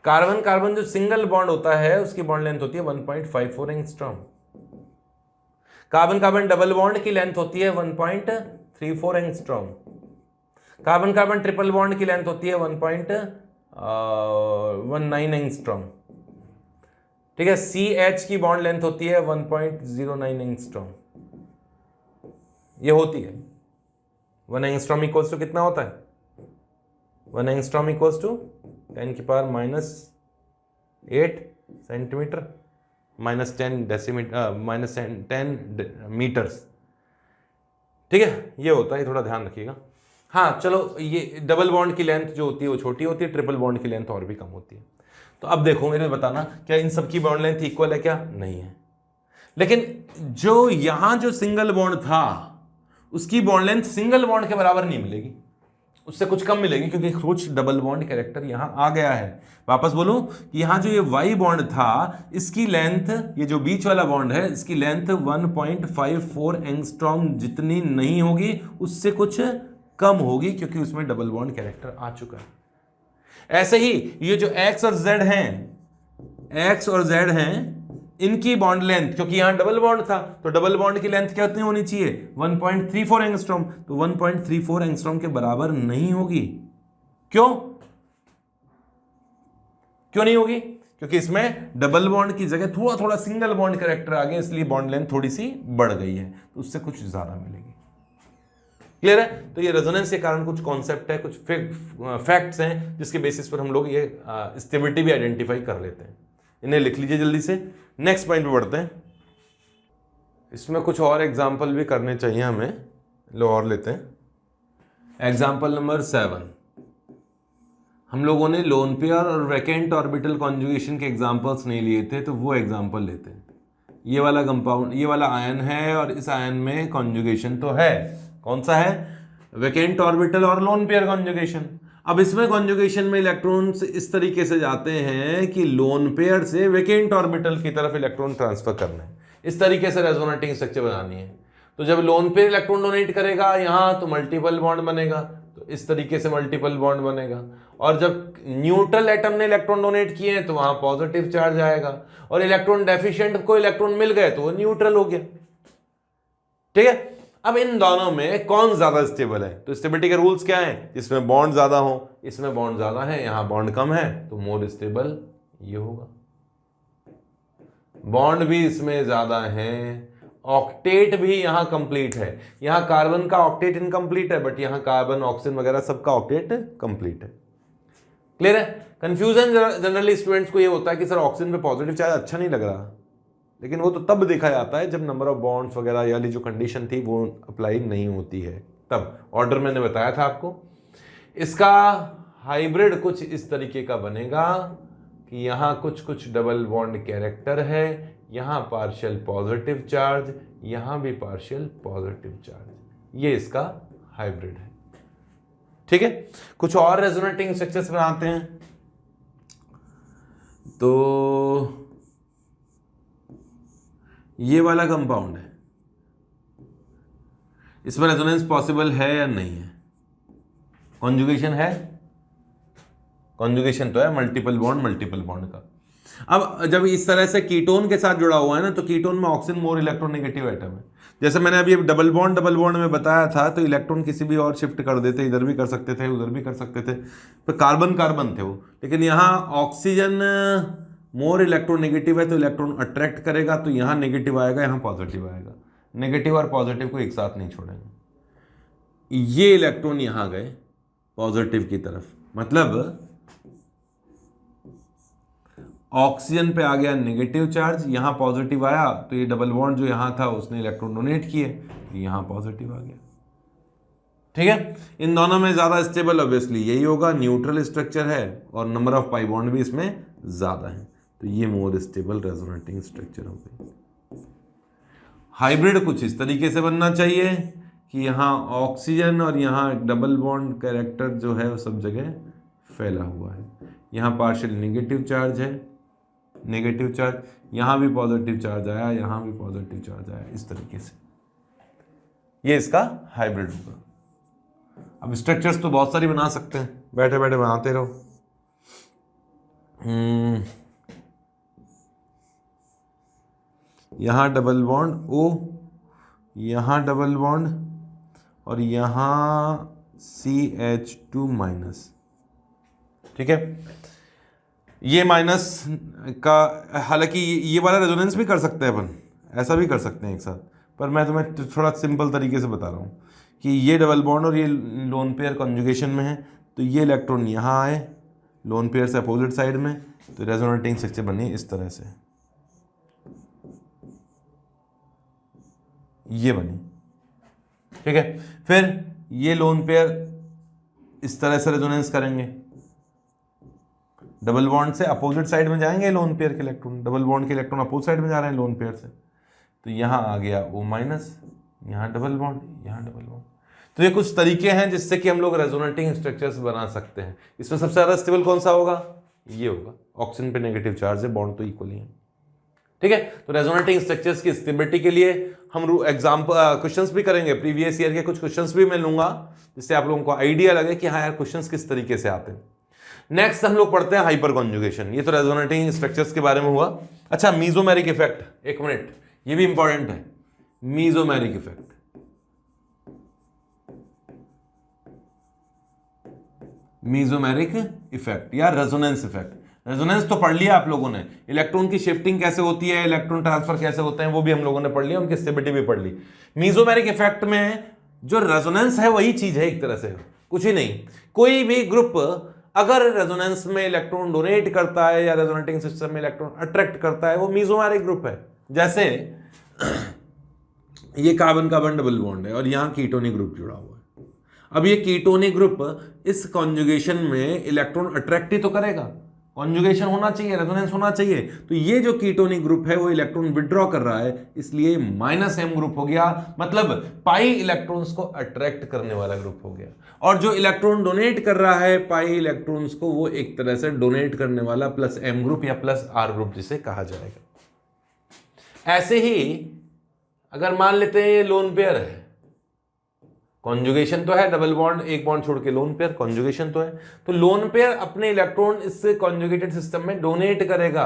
कार्बन कार्बन जो सिंगल बॉन्ड होता है उसकी बॉन्ड लेंथ होती है 1.54 angstrom. Carbon carbon double bond की लेंथ होती है 1.34 angstrom. Carbon carbon triple bond की लेंथ होती है 1.19 एंगस्ट्रॉम। ठीक है, CH की बॉन्ड लेंथ होती है 1.09 एंगस्ट्रॉम। ये होती है 1 एंगस्ट्रॉम इक्वल्स टू कितना होता है? 1 एंगस्ट्रॉम इक्वल्स टू 10 की पावर -8 सेंटीमीटर, -10 डेसीमीटर, -10 मीटर्स। ठीक है, ये होता है, थोड़ा ध्यान रखिएगा। हाँ चलो, ये डबल बॉन्ड की लेंथ जो होती है वो छोटी होती है, ट्रिपल बॉन्ड की लेंथ और भी कम होती है। तो अब देखो, मेरे बताना क्या इन सब की बॉन्ड लेंथ इक्वल है? क्या नहीं है। लेकिन जो यहां जो सिंगल बॉन्ड था उसकी बॉन्ड लेंथ सिंगल बॉन्ड के बराबर नहीं मिलेगी, उससे कुछ कम मिलेगी, क्योंकि कुछ डबल बॉन्ड कैरेक्टर यहां आ गया है। वापस बोलूं कि यहां जो ये वाई बॉन्ड था, इसकी लेंथ, ये जो बीच वाला बॉन्ड है, इसकी लेंथ 1.54 एंगस्ट्रॉम जितनी नहीं होगी, उससे कुछ कम होगी, क्योंकि उसमें डबल बॉन्ड कैरेक्टर आ चुका है। ऐसे ही ये जो x और z हैं, x और z हैं, इनकी बॉन्ड लेंथ, क्योंकि यहां डबल बॉन्ड था तो डबल बॉन्ड की लेंथ कितनी होनी चाहिए? 1.34 एंगस्ट्रॉम। तो 1.34 एंगस्ट्रॉम के बराबर नहीं होगी। क्यों नहीं होगी? क्योंकि इसमें डबल बॉन्ड की जगह थोड़ा थोड़ा सिंगल बॉन्ड कैरेक्टर आ गया, इसलिए बॉन्ड लेंथ थोड़ी सी बढ़ गई है, तो उससे कुछ ज्यादा मिलेगी। क्लियर है? तो ये रेजोनेंस के कारण कुछ कॉन्सेप्ट है, कुछ फैक्ट्स हैं जिसके बेसिस पर हम लोग ये स्टेबिलिटी भी आइडेंटिफाई कर लेते हैं। इन्हें लिख लीजिए जल्दी से। नेक्स्ट पॉइंट पे बढ़ते हैं। इसमें कुछ और एग्जाम्पल भी करने चाहिए हमें, लो और लेते हैं। एग्जाम्पल नंबर 7, हम लोगों ने लोन पेयर और वैकेंट ऑर्बिटल कॉन्जुगेशन के एग्जाम्पल्स नहीं लिए थे, तो वो एग्जाम्पल लेते हैं। ये वाला कंपाउंड, ये वाला आयन है और इस आयन में कॉन्जुगेशन तो है। कौन सा है? वैकेंट ऑर्बिटल और लोन पेयर कॉन्जुगेशन। अब इसमें कॉन्जुगेशन में इलेक्ट्रॉन्स इस तरीके से जाते हैं कि लोन पेयर से वैकेंट ऑर्बिटल की तरफ इलेक्ट्रॉन ट्रांसफर करना है, इस तरीके से रेजोनेटिंग स्ट्रक्चर बनानी है। तो जब लोन पेयर इलेक्ट्रॉन डोनेट करेगा यहां, तो मल्टीपल बॉन्ड बनेगा, तो इस तरीके से मल्टीपल बॉन्ड बनेगा। और जब न्यूट्रल एटम ने इलेक्ट्रॉन डोनेट किए हैं तो वहां पॉजिटिव चार्ज आएगा, और इलेक्ट्रॉन डेफिशिएंट को इलेक्ट्रॉन मिल गए तो वो न्यूट्रल हो गया। ठीक है, अब इन दोनों में कौन ज्यादा स्टेबल है? तो स्टेबिलिटी के रूल्स क्या हैं? जिसमें बॉन्ड ज्यादा हो, इसमें बॉन्ड ज्यादा है, यहां बॉन्ड कम है, तो मोर स्टेबल ये होगा। बॉन्ड भी इसमें ज्यादा है, ऑक्टेट भी यहां कंप्लीट है, यहां कार्बन का ऑक्टेट इनकम्प्लीट है, बट यहां कार्बन ऑक्सीजन वगैरह सबका ऑक्टेट कंप्लीट है। क्लियर है? कंफ्यूजन जनरली स्टूडेंट्स को ये होता है कि सर ऑक्सीजन पे पॉजिटिव चार्ज अच्छा नहीं लग रहा, लेकिन वो तो तब देखा जाता है जब नंबर ऑफ बॉन्ड्स वगैरह वाली जो कंडीशन थी वो अप्लाई नहीं होती है, तब ऑर्डर मैंने बताया था आपको। इसका हाइब्रिड कुछ इस तरीके का बनेगा कि यहां कुछ कुछ डबल बॉन्ड कैरेक्टर है, यहां पार्शियल पॉजिटिव चार्ज, यहां भी पार्शियल पॉजिटिव चार्ज, ये इसका हाइब्रिड है। ठीक है, कुछ और रेजोनेटिंग स्ट्रक्चर्स बनाते हैं। तो ये वाला कंपाउंड है, इसमें रेजोनेंस पॉसिबल है या नहीं है? कॉन्जुगेशन है, कॉन्जुगेशन तो है, मल्टीपल बॉन्ड का। अब जब इस तरह से कीटोन के साथ जुड़ा हुआ है ना, तो कीटोन में ऑक्सीजन मोर इलेक्ट्रोनेगेटिव एटम है। जैसे मैंने अभी डबल बॉन्ड में बताया था, तो इलेक्ट्रॉन किसी भी और शिफ्ट कर देते, इधर भी कर सकते थे, उधर भी कर सकते थे, तो कार्बन थे वो। लेकिन यहाँ ऑक्सीजन मोर इलेक्ट्रोनेगेटिव है, तो इलेक्ट्रॉन अट्रैक्ट करेगा, तो यहाँ नेगेटिव आएगा, यहाँ पॉजिटिव आएगा। नेगेटिव और पॉजिटिव को एक साथ नहीं छोड़ेंगे। ये इलेक्ट्रॉन यहाँ गए पॉजिटिव की तरफ, मतलब ऑक्सीजन पे आ गया नेगेटिव चार्ज, यहां पॉजिटिव आया, तो ये डबल बॉन्ड जो यहां था उसने इलेक्ट्रॉन डोनेट किए, यहां पॉजिटिव आ गया। ठीक है, इन दोनों में ज्यादा स्टेबल ऑब्वियसली यही होगा, न्यूट्रल स्ट्रक्चर है और नंबर ऑफ पाई बॉन्ड भी इसमें ज्यादा है, तो ये मोर स्टेबल रेजोनेटिंग स्ट्रक्चर हो गई। हाइब्रिड कुछ इस तरीके से बनना चाहिए कि यहां ऑक्सीजन और यहां डबल बॉन्ड कैरेक्टर जो है वो सब जगह फैला हुआ है, यहां पार्शियल नेगेटिव चार्ज है, नेगेटिव चार्ज, यहां भी पॉजिटिव चार्ज आया, यहां भी पॉजिटिव चार्ज आया, इस तरीके से ये इसका हाइब्रिड होगा। अब स्ट्रक्चर्स तो बहुत सारी बना सकते हैं, बैठे बैठे बनाते रहो। यहां डबल बॉन्ड O, यहां डबल बॉन्ड और यहां CH2 माइनस। ठीक है, ये माइनस का, हालांकि ये वाला रेजोनेंस भी कर सकते हैं अपन, ऐसा भी कर सकते हैं एक साथ, पर मैं तुम्हें थोड़ा सिंपल तरीके से बता रहा हूँ कि ये डबल बॉन्ड और ये लोन पेयर कॉन्जुगेशन में है, तो ये इलेक्ट्रॉन यहाँ आए लोन पेयर से अपोजिट साइड में, तो रेजोनेटिंग स्ट्रक्चर बनी इस तरह से, ये बनी। ठीक है, फिर ये लोन पेयर इस तरह से रेजोनेंस करेंगे, डबल बॉन्ड से अपोजिट साइड में जाएंगे लोन पेयर के इलेक्ट्रॉन, डबल बॉन्ड के इलेक्ट्रॉन अपोजिट साइड में जा रहे हैं लोन पेयर से, तो यहां आ गया O माइनस, यहां डबल बॉन्ड, यहां डबल बॉन्ड। तो ये कुछ तरीके हैं जिससे कि हम लोग रेजोनेटिंग स्ट्रक्चर्स बना सकते हैं। इसमें सबसे ज्यादा स्टेबल कौन सा होगा? ये होगा, ऑक्सीजन पे नेगेटिव चार्ज है, बॉन्ड तो इक्वली है। ठीक है, तो रेजोनेटिंग स्ट्रक्चर्स की स्टेबिलिटी के लिए हम एग्जाम्पल क्वेश्चंस भी करेंगे, प्रीवियस ईयर के कुछ क्वेश्चंस भी मैं लूंगा, जिससे आप लोगों को आइडिया लगे कि हाँ यार क्वेश्चंस किस तरीके से आते हैं। नेक्स्ट हम लोग पढ़ते हैं हाइपर कॉन्जुगेशन, ये तो रेजोनेटिंग स्ट्रक्चर्स के बारे में हुआ। अच्छा, मीजोमेरिक इफेक्ट, एक मिनट, ये भी इंपॉर्टेंट है, मीजोमेरिक इफेक्ट। मीजोमेरिक इफेक्ट या रेजोनेंस इफेक्ट। रेजोनेंस तो पढ़ लिया आप लोगों ने, इलेक्ट्रॉन की शिफ्टिंग कैसे होती है, इलेक्ट्रॉन ट्रांसफर कैसे होते हैं, वो भी हम लोगों ने पढ़ लिया, उनकी स्टेबिलिटी भी पढ़ ली। मीजोमेरिक इफेक्ट में जो रेजोनेंस है वही चीज है एक तरह से, कुछ ही नहीं। कोई भी ग्रुप अगर रेजोनेंस में इलेक्ट्रॉन डोनेट करता है या रेजोनेटिंग सिस्टम में इलेक्ट्रॉन अट्रैक्ट करता है, वो मीजोमेरिक ग्रुप है। जैसे ये कार्बन कार्बन डबल बॉन्ड है और यहां कीटोनिक ग्रुप जुड़ा हुआ है। अब ये कीटोनिक ग्रुप इस कॉन्जुगेशन में इलेक्ट्रॉन अट्रैक्ट ही तो करेगा, कॉन्जुगेशन होना चाहिए, रेजोनेंस होना चाहिए, तो ये जो कीटोनिक ग्रुप है वो इलेक्ट्रॉन विड्रॉ कर रहा है, इसलिए -m ग्रुप हो गया, मतलब पाई इलेक्ट्रॉन्स को अट्रैक्ट करने वाला ग्रुप हो गया। और जो इलेक्ट्रॉन डोनेट कर रहा है पाई इलेक्ट्रॉन्स को, वो एक तरह से डोनेट करने वाला +m ग्रुप या +r ग्रुप जिसे कहा जाएगा। ऐसे ही अगर मान लेते हैं ये लोन पेयर है, कॉन्जुगेशन तो है, डबल बॉन्ड एक बॉन्ड छोड़ के लोन पेयर, कॉन्जुगेशन तो है, तो लोन पेयर अपने इलेक्ट्रॉन इस कॉन्जुगेटेड सिस्टम में डोनेट करेगा।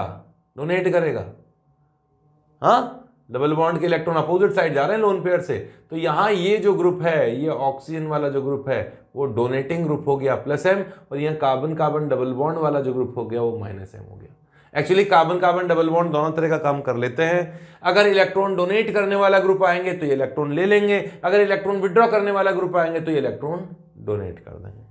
हाँ, डबल बॉन्ड के इलेक्ट्रॉन अपोजिट साइड जा रहे हैं लोन पेयर से, तो यहां ये जो ग्रुप है, ये ऑक्सीजन वाला जो ग्रुप है वो डोनेटिंग ग्रुप हो गया +m, और यहाँ कार्बन कार्बन डबल बॉन्ड वाला जो ग्रुप हो गया वो -m हो गया। Actually carbon carbon double bond दोनों तरह का काम कर लेते हैं। अगर इलेक्ट्रॉन डोनेट करने वाला ग्रुप आएंगे तो ये इलेक्ट्रॉन ले लेंगे, अगर इलेक्ट्रॉन विड्रॉ करने वाला ग्रुप आएंगे तो ये इलेक्ट्रॉन डोनेट कर देंगे।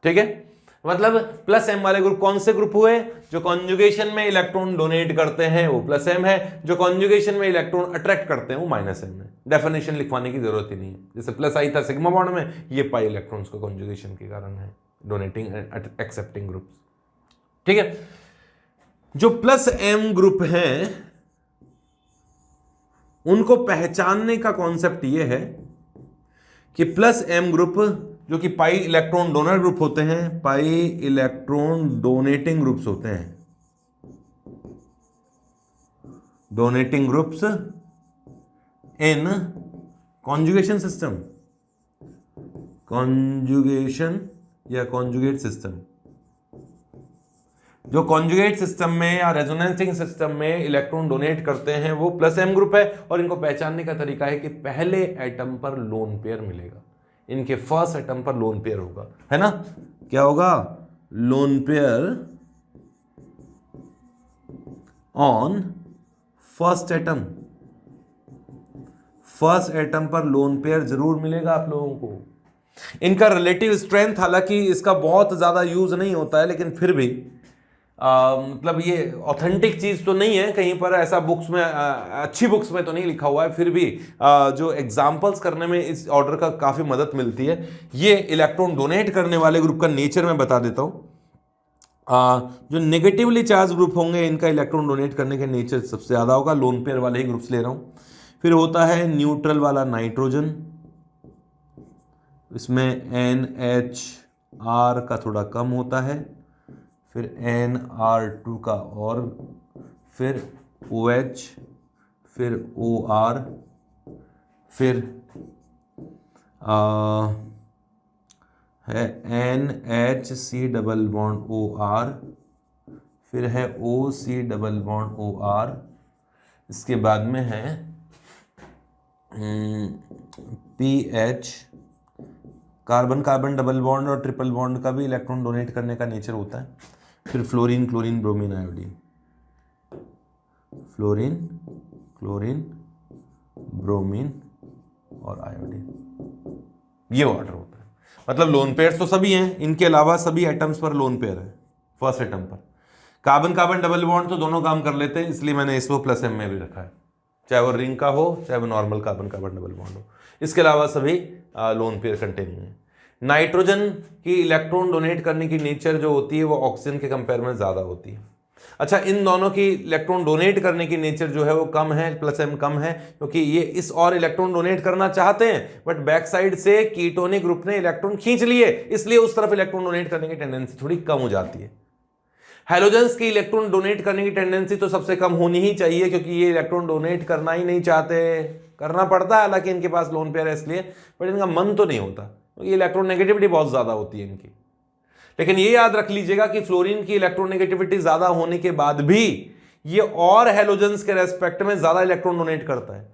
ठीक है, मतलब +m वाले ग्रुप कौन से ग्रुप हुए? जो कॉन्जुगेशन में इलेक्ट्रॉन डोनेट करते हैं वो +m है, जो कॉन्जुगेशन में इलेक्ट्रॉन अट्रैक्ट करते हैं वो -m है। डेफिनेशन लिखवाने की जरूरत ही नहीं है, जैसे प्लस आई था सिग्मा बॉन्ड में, ये पाई इलेक्ट्रॉन्स का कॉन्जुगेशन के कारण है, डोनेटिंग एंड एक्सेप्टिंग ग्रुप्स। ठीक है, जो +m ग्रुप हैं उनको पहचानने का कॉन्सेप्ट ये है कि +m ग्रुप जो कि पाई इलेक्ट्रॉन डोनर ग्रुप होते हैं, पाई इलेक्ट्रॉन डोनेटिंग ग्रुप्स होते हैं, donating groups in conjugation system, conjugation या कॉन्जुगेट सिस्टम। जो कॉन्जुगेट सिस्टम में या रेजोनेंसिंग सिस्टम में इलेक्ट्रॉन डोनेट करते हैं वो +m ग्रुप है, और इनको पहचानने का तरीका है कि पहले एटम पर लोन पेयर मिलेगा, इनके फर्स्ट एटम पर लोन पेयर होगा, है ना? क्या होगा? Lone pair on first atom, first atom पर लोन पेयर जरूर मिलेगा आप लोगों को। इनका रिलेटिव स्ट्रेंथ, हालांकि इसका बहुत ज्यादा यूज नहीं होता है, लेकिन फिर भी मतलब ये ऑथेंटिक चीज तो नहीं है, कहीं पर ऐसा बुक्स में अच्छी बुक्स में तो नहीं लिखा हुआ है, फिर भी जो एग्जांपल्स करने में इस ऑर्डर का काफी मदद मिलती है। ये इलेक्ट्रॉन डोनेट करने वाले ग्रुप का नेचर मैं बता देता हूं। जो नेगेटिवली चार्ज ग्रुप होंगे इनका इलेक्ट्रॉन डोनेट करने का नेचर सबसे ज्यादा होगा, लोन पेयर वाले ही ग्रुप्स ले रहा हूं। फिर होता है न्यूट्रल वाला नाइट्रोजन, इसमें NHR का थोड़ा कम होता है, फिर NR2 का, और फिर OH, फिर OR, फिर है NHC डबल बॉन्ड OR, फिर है OC डबल बॉन्ड OR, इसके बाद में है PH, carbon carbon double bond और ट्रिपल बॉन्ड का भी इलेक्ट्रॉन डोनेट करने का नेचर होता है। फिर fluorine chlorine bromine iodine, fluorine chlorine bromine और आयोडीन, ये ऑर्डर होता है। मतलब लोन पेयर्स तो सभी हैं, इनके अलावा सभी एटम्स पर लोन पेयर है फर्स्ट एटम पर। कार्बन कार्बन डबल बॉन्ड तो दोनों काम कर लेते हैं, इसलिए मैंने इसको +m में भी रखा है, चाहे वो रिंग का हो चाहे वो normal carbon carbon double bond हो। इसके अलावा सभी लोन पेयर कंटेनिंग है। नाइट्रोजन की इलेक्ट्रॉन डोनेट करने की नेचर जो होती है वो ऑक्सीजन के कंपेयर में ज्यादा होती है। अच्छा, इन दोनों की इलेक्ट्रॉन डोनेट करने की नेचर जो है वो कम है, +m कम है, क्योंकि ये इस और इलेक्ट्रॉन डोनेट करना चाहते हैं, बट बैक साइड से कीटोनिक ग्रुप ने इलेक्ट्रॉन खींच लिए, इसलिए उस तरफ इलेक्ट्रॉन डोनेट करने की टेंडेंसी थोड़ी कम हो जाती है। हैलोजेंस की इलेक्ट्रॉन डोनेट करने की टेंडेंसी तो सबसे कम होनी ही चाहिए, क्योंकि ये इलेक्ट्रॉन डोनेट करना ही नहीं चाहते, करना पड़ता है हालांकि इनके पास लोन पेयर है इसलिए, बट इनका मन तो नहीं होता, क्योंकि इलेक्ट्रॉन नेगेटिविटी बहुत ज्यादा होती है इनकी। लेकिन ये याद रख लीजिएगा कि फ्लोरीन की इलेक्ट्रॉन नेगेटिविटी ज्यादा होने के बाद भी ये और हैलोजेंस के रेस्पेक्ट में ज्यादा इलेक्ट्रॉन डोनेट करता है।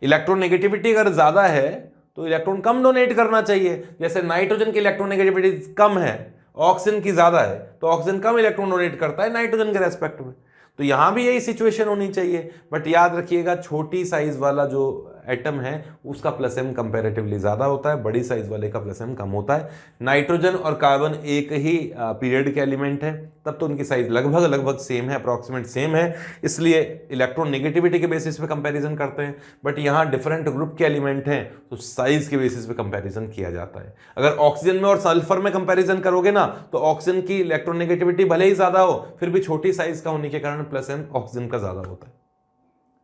इलेक्ट्रॉन नेगेटिविटी अगर ज्यादा है तो इलेक्ट्रॉन कम डोनेट करना चाहिए। जैसे नाइट्रोजन की इलेक्ट्रॉन नेगेटिविटी कम है, ऑक्सीजन की ज्यादा है, तो ऑक्सीजन कम इलेक्ट्रॉन डोनेट करता है नाइट्रोजन के रेस्पेक्ट में, तो यहां भी यही सिचुएशन होनी चाहिए। बट याद रखिएगा छोटी साइज वाला जो एटम है उसका +m कंपैरेटिवली ज्यादा होता है, बड़ी साइज वाले का +m कम होता है। नाइट्रोजन और कार्बन एक ही पीरियड के एलिमेंट है, तब तो उनकी साइज लगभग सेम है, अप्रॉक्सीमेट सेम है, इसलिए इलेक्ट्रॉन नेगेटिविटी के बेसिस पे कंपैरिजन करते हैं। बट यहाँ डिफरेंट ग्रुप के एलिमेंट हैं तो साइज के बेसिस पे कंपैरिजन किया जाता है। अगर ऑक्सीजन में और सल्फर में कंपैरिजन करोगे ना तो ऑक्सीजन की इलेक्ट्रॉन नेगेटिविटी भले ही ज्यादा हो, फिर भी छोटी साइज का होने के कारण +m ऑक्सीजन का ज्यादा होता है।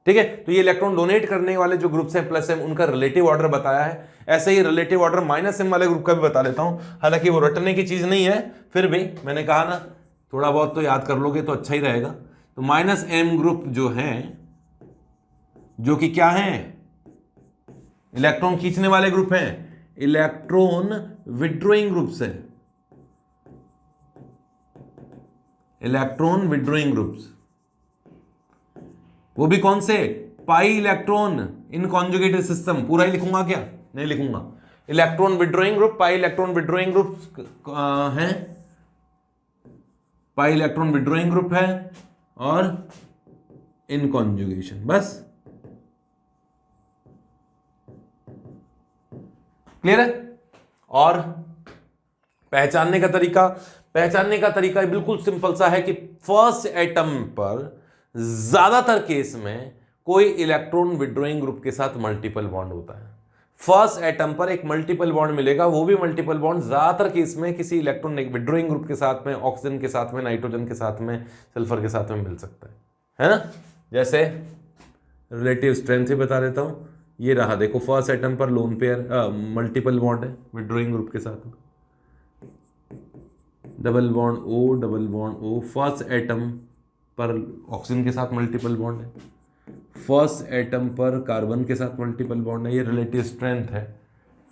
ठीक है, तो ये इलेक्ट्रॉन डोनेट करने वाले जो ग्रुप्स हैं +m, उनका रिलेटिव ऑर्डर बताया है। ऐसे ही रिलेटिव ऑर्डर -m वाले ग्रुप का भी बता देता हूं, हालांकि वो रटने की चीज नहीं है, फिर भी मैंने कहा ना थोड़ा बहुत तो याद कर लोगे तो अच्छा ही रहेगा। तो -m ग्रुप जो हैं, जो कि क्या हैं, इलेक्ट्रॉन खींचने वाले ग्रुप हैं, इलेक्ट्रॉन विड्रॉइंग ग्रुप्स है, इलेक्ट्रॉन विड्रॉइंग ग्रुप्स। वो भी कौन से, pi electron in conjugated system. पूरा ही लिखूंगा क्या, नहीं लिखूंगा। Electron withdrawing group, pi electron withdrawing group है, पाई इलेक्ट्रॉन विड्रॉइंग ग्रुप है, और इन कॉन्जुगेशन, बस। क्लियर है। और पहचानने का तरीका, पहचानने का तरीका बिल्कुल सिंपल सा है कि फर्स्ट एटम पर ज्यादातर केस में कोई इलेक्ट्रॉन विड्रॉइंग ग्रुप के साथ मल्टीपल बॉन्ड होता है। फर्स्ट एटम पर एक मल्टीपल बॉन्ड मिलेगा, वो भी मल्टीपल बॉन्ड ज्यादातर केस में किसी इलेक्ट्रॉन विड्रॉइंग ग्रुप के साथ में, ऑक्सीजन के साथ में, नाइट्रोजन के साथ में, सल्फर के साथ में मिल सकता है ना। जैसे रिलेटिव स्ट्रेंथ ही बता देता हूं, ये रहा देखो, फर्स्ट एटम पर लोन पेयर मल्टीपल बॉन्ड है विड्रॉइंग ग्रुप के साथ में, double bond O, double bond O. First atom पर ऑक्सीजन के साथ मल्टीपल बॉन्ड है, फर्स्ट एटम पर कार्बन के साथ मल्टीपल बॉन्ड है, ये रिलेटिव स्ट्रेंथ है।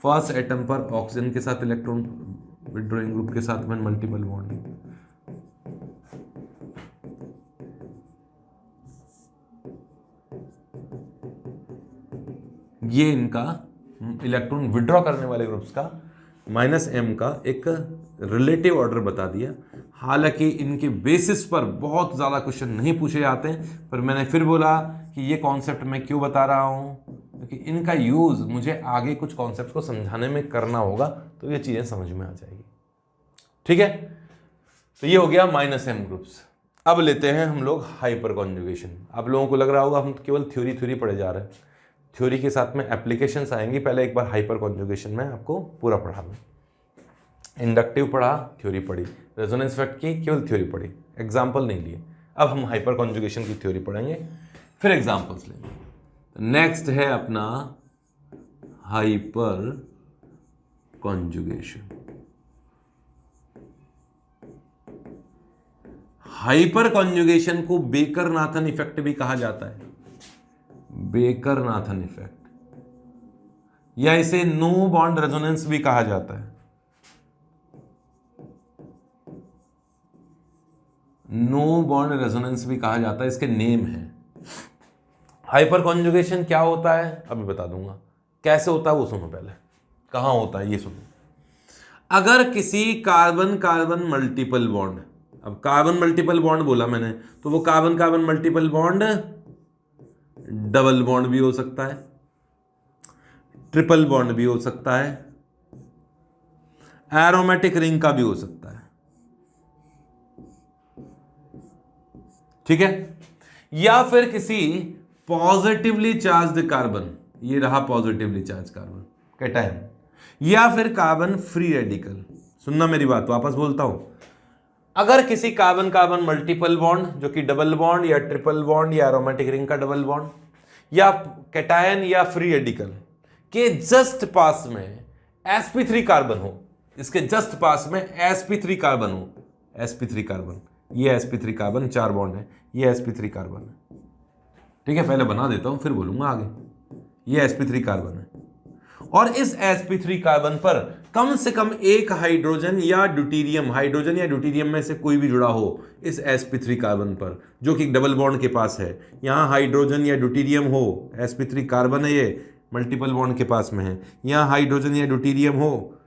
फर्स्ट एटम पर ऑक्सीजन के साथ इलेक्ट्रॉन विड्रॉइंग ग्रुप के साथ में मल्टीपल बॉन्ड है। ये इनका इलेक्ट्रॉन विड्रॉ करने वाले ग्रुप्स का माइनस एम का एक रिलेटिव ऑर्डर बता दिया। हालांकि इनके बेसिस पर बहुत ज़्यादा क्वेश्चन नहीं पूछे जाते हैं, पर मैंने फिर बोला कि ये कॉन्सेप्ट मैं क्यों बता रहा हूँ, क्योंकि इनका यूज़ मुझे आगे कुछ कॉन्सेप्ट को समझाने में करना होगा, तो ये चीज़ें समझ में आ जाएगी। ठीक है, तो ये हो गया माइनस एम ग्रुप्स। अब लेते हैं हम लोग हाइपर कॉन्जुगेशन। आप लोगों को लग रहा होगा हम केवल थ्योरी पढ़े जा रहे हैं, थ्योरी के साथ में एप्लीकेशंस आएंगी। पहले एक बार हाइपर कॉन्जुगेशन में आपको पूरा पढ़ा दूँ। इंडक्टिव पढ़ा, थ्योरी पढ़ी, रेजोनेंस इफेक्ट की केवल थ्योरी पढ़ी, एग्जाम्पल नहीं लिए। अब हम हाइपर कॉन्जुगेशन की थ्योरी पढ़ेंगे, फिर एग्जाम्पल्स लेंगे। नेक्स्ट है अपना हाइपर कॉन्जुगेशन। हाइपर कॉन्जुगेशन को बेकर नाथन इफेक्ट भी कहा जाता है, बेकर नाथन इफेक्ट, या इसे नो बॉन्ड रेजोनेंस भी कहा जाता है। नो बॉन्ड रेजोनेंस भी कहा जाता है, इसके नेम है। हाइपर कॉन्जुगेशन क्या होता है अभी बता दूंगा, कैसे होता है वो सुनो पहले, कहां होता है ये सुनो। अगर किसी कार्बन कार्बन मल्टीपल बॉन्ड, अब कार्बन मल्टीपल बॉन्ड बोला मैंने, तो वो carbon carbon multiple bond double bond भी हो सकता है, ट्रिपल बॉन्ड भी हो सकता है, एरोमेटिक रिंग का भी हो सकता है। ठीक है, या फिर किसी पॉजिटिवली चार्ज्ड कार्बन, ये रहा पॉजिटिवली चार्ज कार्बन कैटायन, या फिर कार्बन फ्री रेडिकल। सुनना मेरी बात, वापस बोलता हूं। अगर किसी कार्बन कार्बन मल्टीपल बॉन्ड जो कि डबल बॉन्ड या ट्रिपल बॉन्ड या एरोमेटिक रिंग का डबल बॉन्ड या कैटायन या फ्री रेडिकल के जस्ट पास में sp3 कार्बन हो, इसके जस्ट पास में sp3 कार्बन हो, sp3 कार्बन, ये sp3 कार्बन, 4 बॉन्ड है, ये sp3 कार्बन है। ठीक है, पहले बना देता हूं फिर बोलूंगा आगे। ये sp3 कार्बन है और इस sp3 कार्बन पर कम से कम एक हाइड्रोजन या ड्यूटेरियम, हाइड्रोजन या ड्यूटेरियम में से कोई भी जुड़ा हो इस sp3 कार्बन पर, जो कि डबल बॉन्ड के पास है। यहां हाइड्रोजन या ड्यूटेरियम हो, sp3 कार्बन है, ये मल्टीपल बॉन्ड के पास में है, यहां हाइड्रोजन या ड्यूटेरियम हो,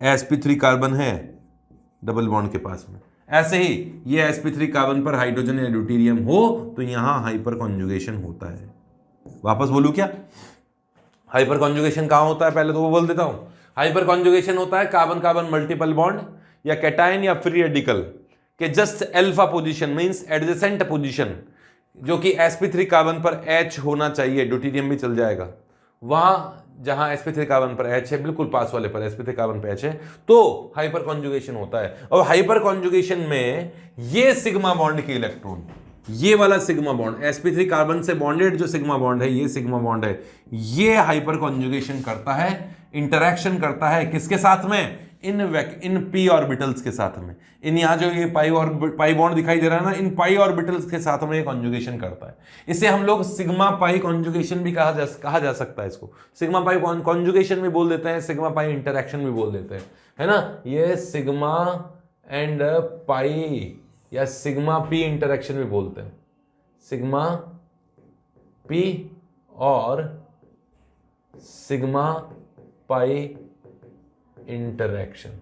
sp3 कार्बन है डबल बॉन्ड के पास में। ऐसे ही ये sp3 कार्बन पर हाइड्रोजन या ड्यूटेरियम हो तो यहां हाइपर कॉन्जुगेशन होता है। वापस बोलूं क्या, हाइपर कॉन्जुगेशन कहां होता है, पहले तो वो बोल देता हूं। हाइपर कॉन्जुगेशन होता है कार्बन कार्बन मल्टीपल बॉन्ड या कैटायन या फ्री रेडिकल के just alpha position, means adjacent position, जो कि sp3 कार्बन पर H होना चाहिए, ड्यूटेरियम भी चल जाएगा। वहां जहां sp3 कार्बन पर H है, बिल्कुल पास वाले पर sp3 कार्बन पर H है, तो हाइपर कॉन्जुगेशन होता है। और हाइपर कॉन्जुगेशन में ये सिग्मा बॉन्ड के इलेक्ट्रॉन, ये वाला सिग्मा बॉन्ड sp3 कार्बन से बॉन्डेड जो सिग्मा बॉन्ड है, ये सिग्मा बॉन्ड है, ये हाइपर कॉन्जुगेशन करता है, इंटरैक्शन करता है किसके साथ में, इन पी ऑर्बिटल्स के साथ में। इन यहां जो ये पाई बॉन्ड दिखाई दे रहा है ना, इन पाई ऑर्बिटल्स के साथ में ये कॉन्जुगेशन करता है। इसे हम लोग सिग्मा पाई कॉन्जुगेशन भी कहा जा सकता है। इसको सिग्मा पाई कॉन्जुगेशन भी बोल देते हैं, सिग्मा पाई इंटरैक्शन भी बोल देते हैं, है ना। ये सिग्मा एंड पाई या सिग्मा पी इंटरैक्शन भी बोलते हैं, सिग्मा पी और सिग्मा पाई इंटरैक्शन।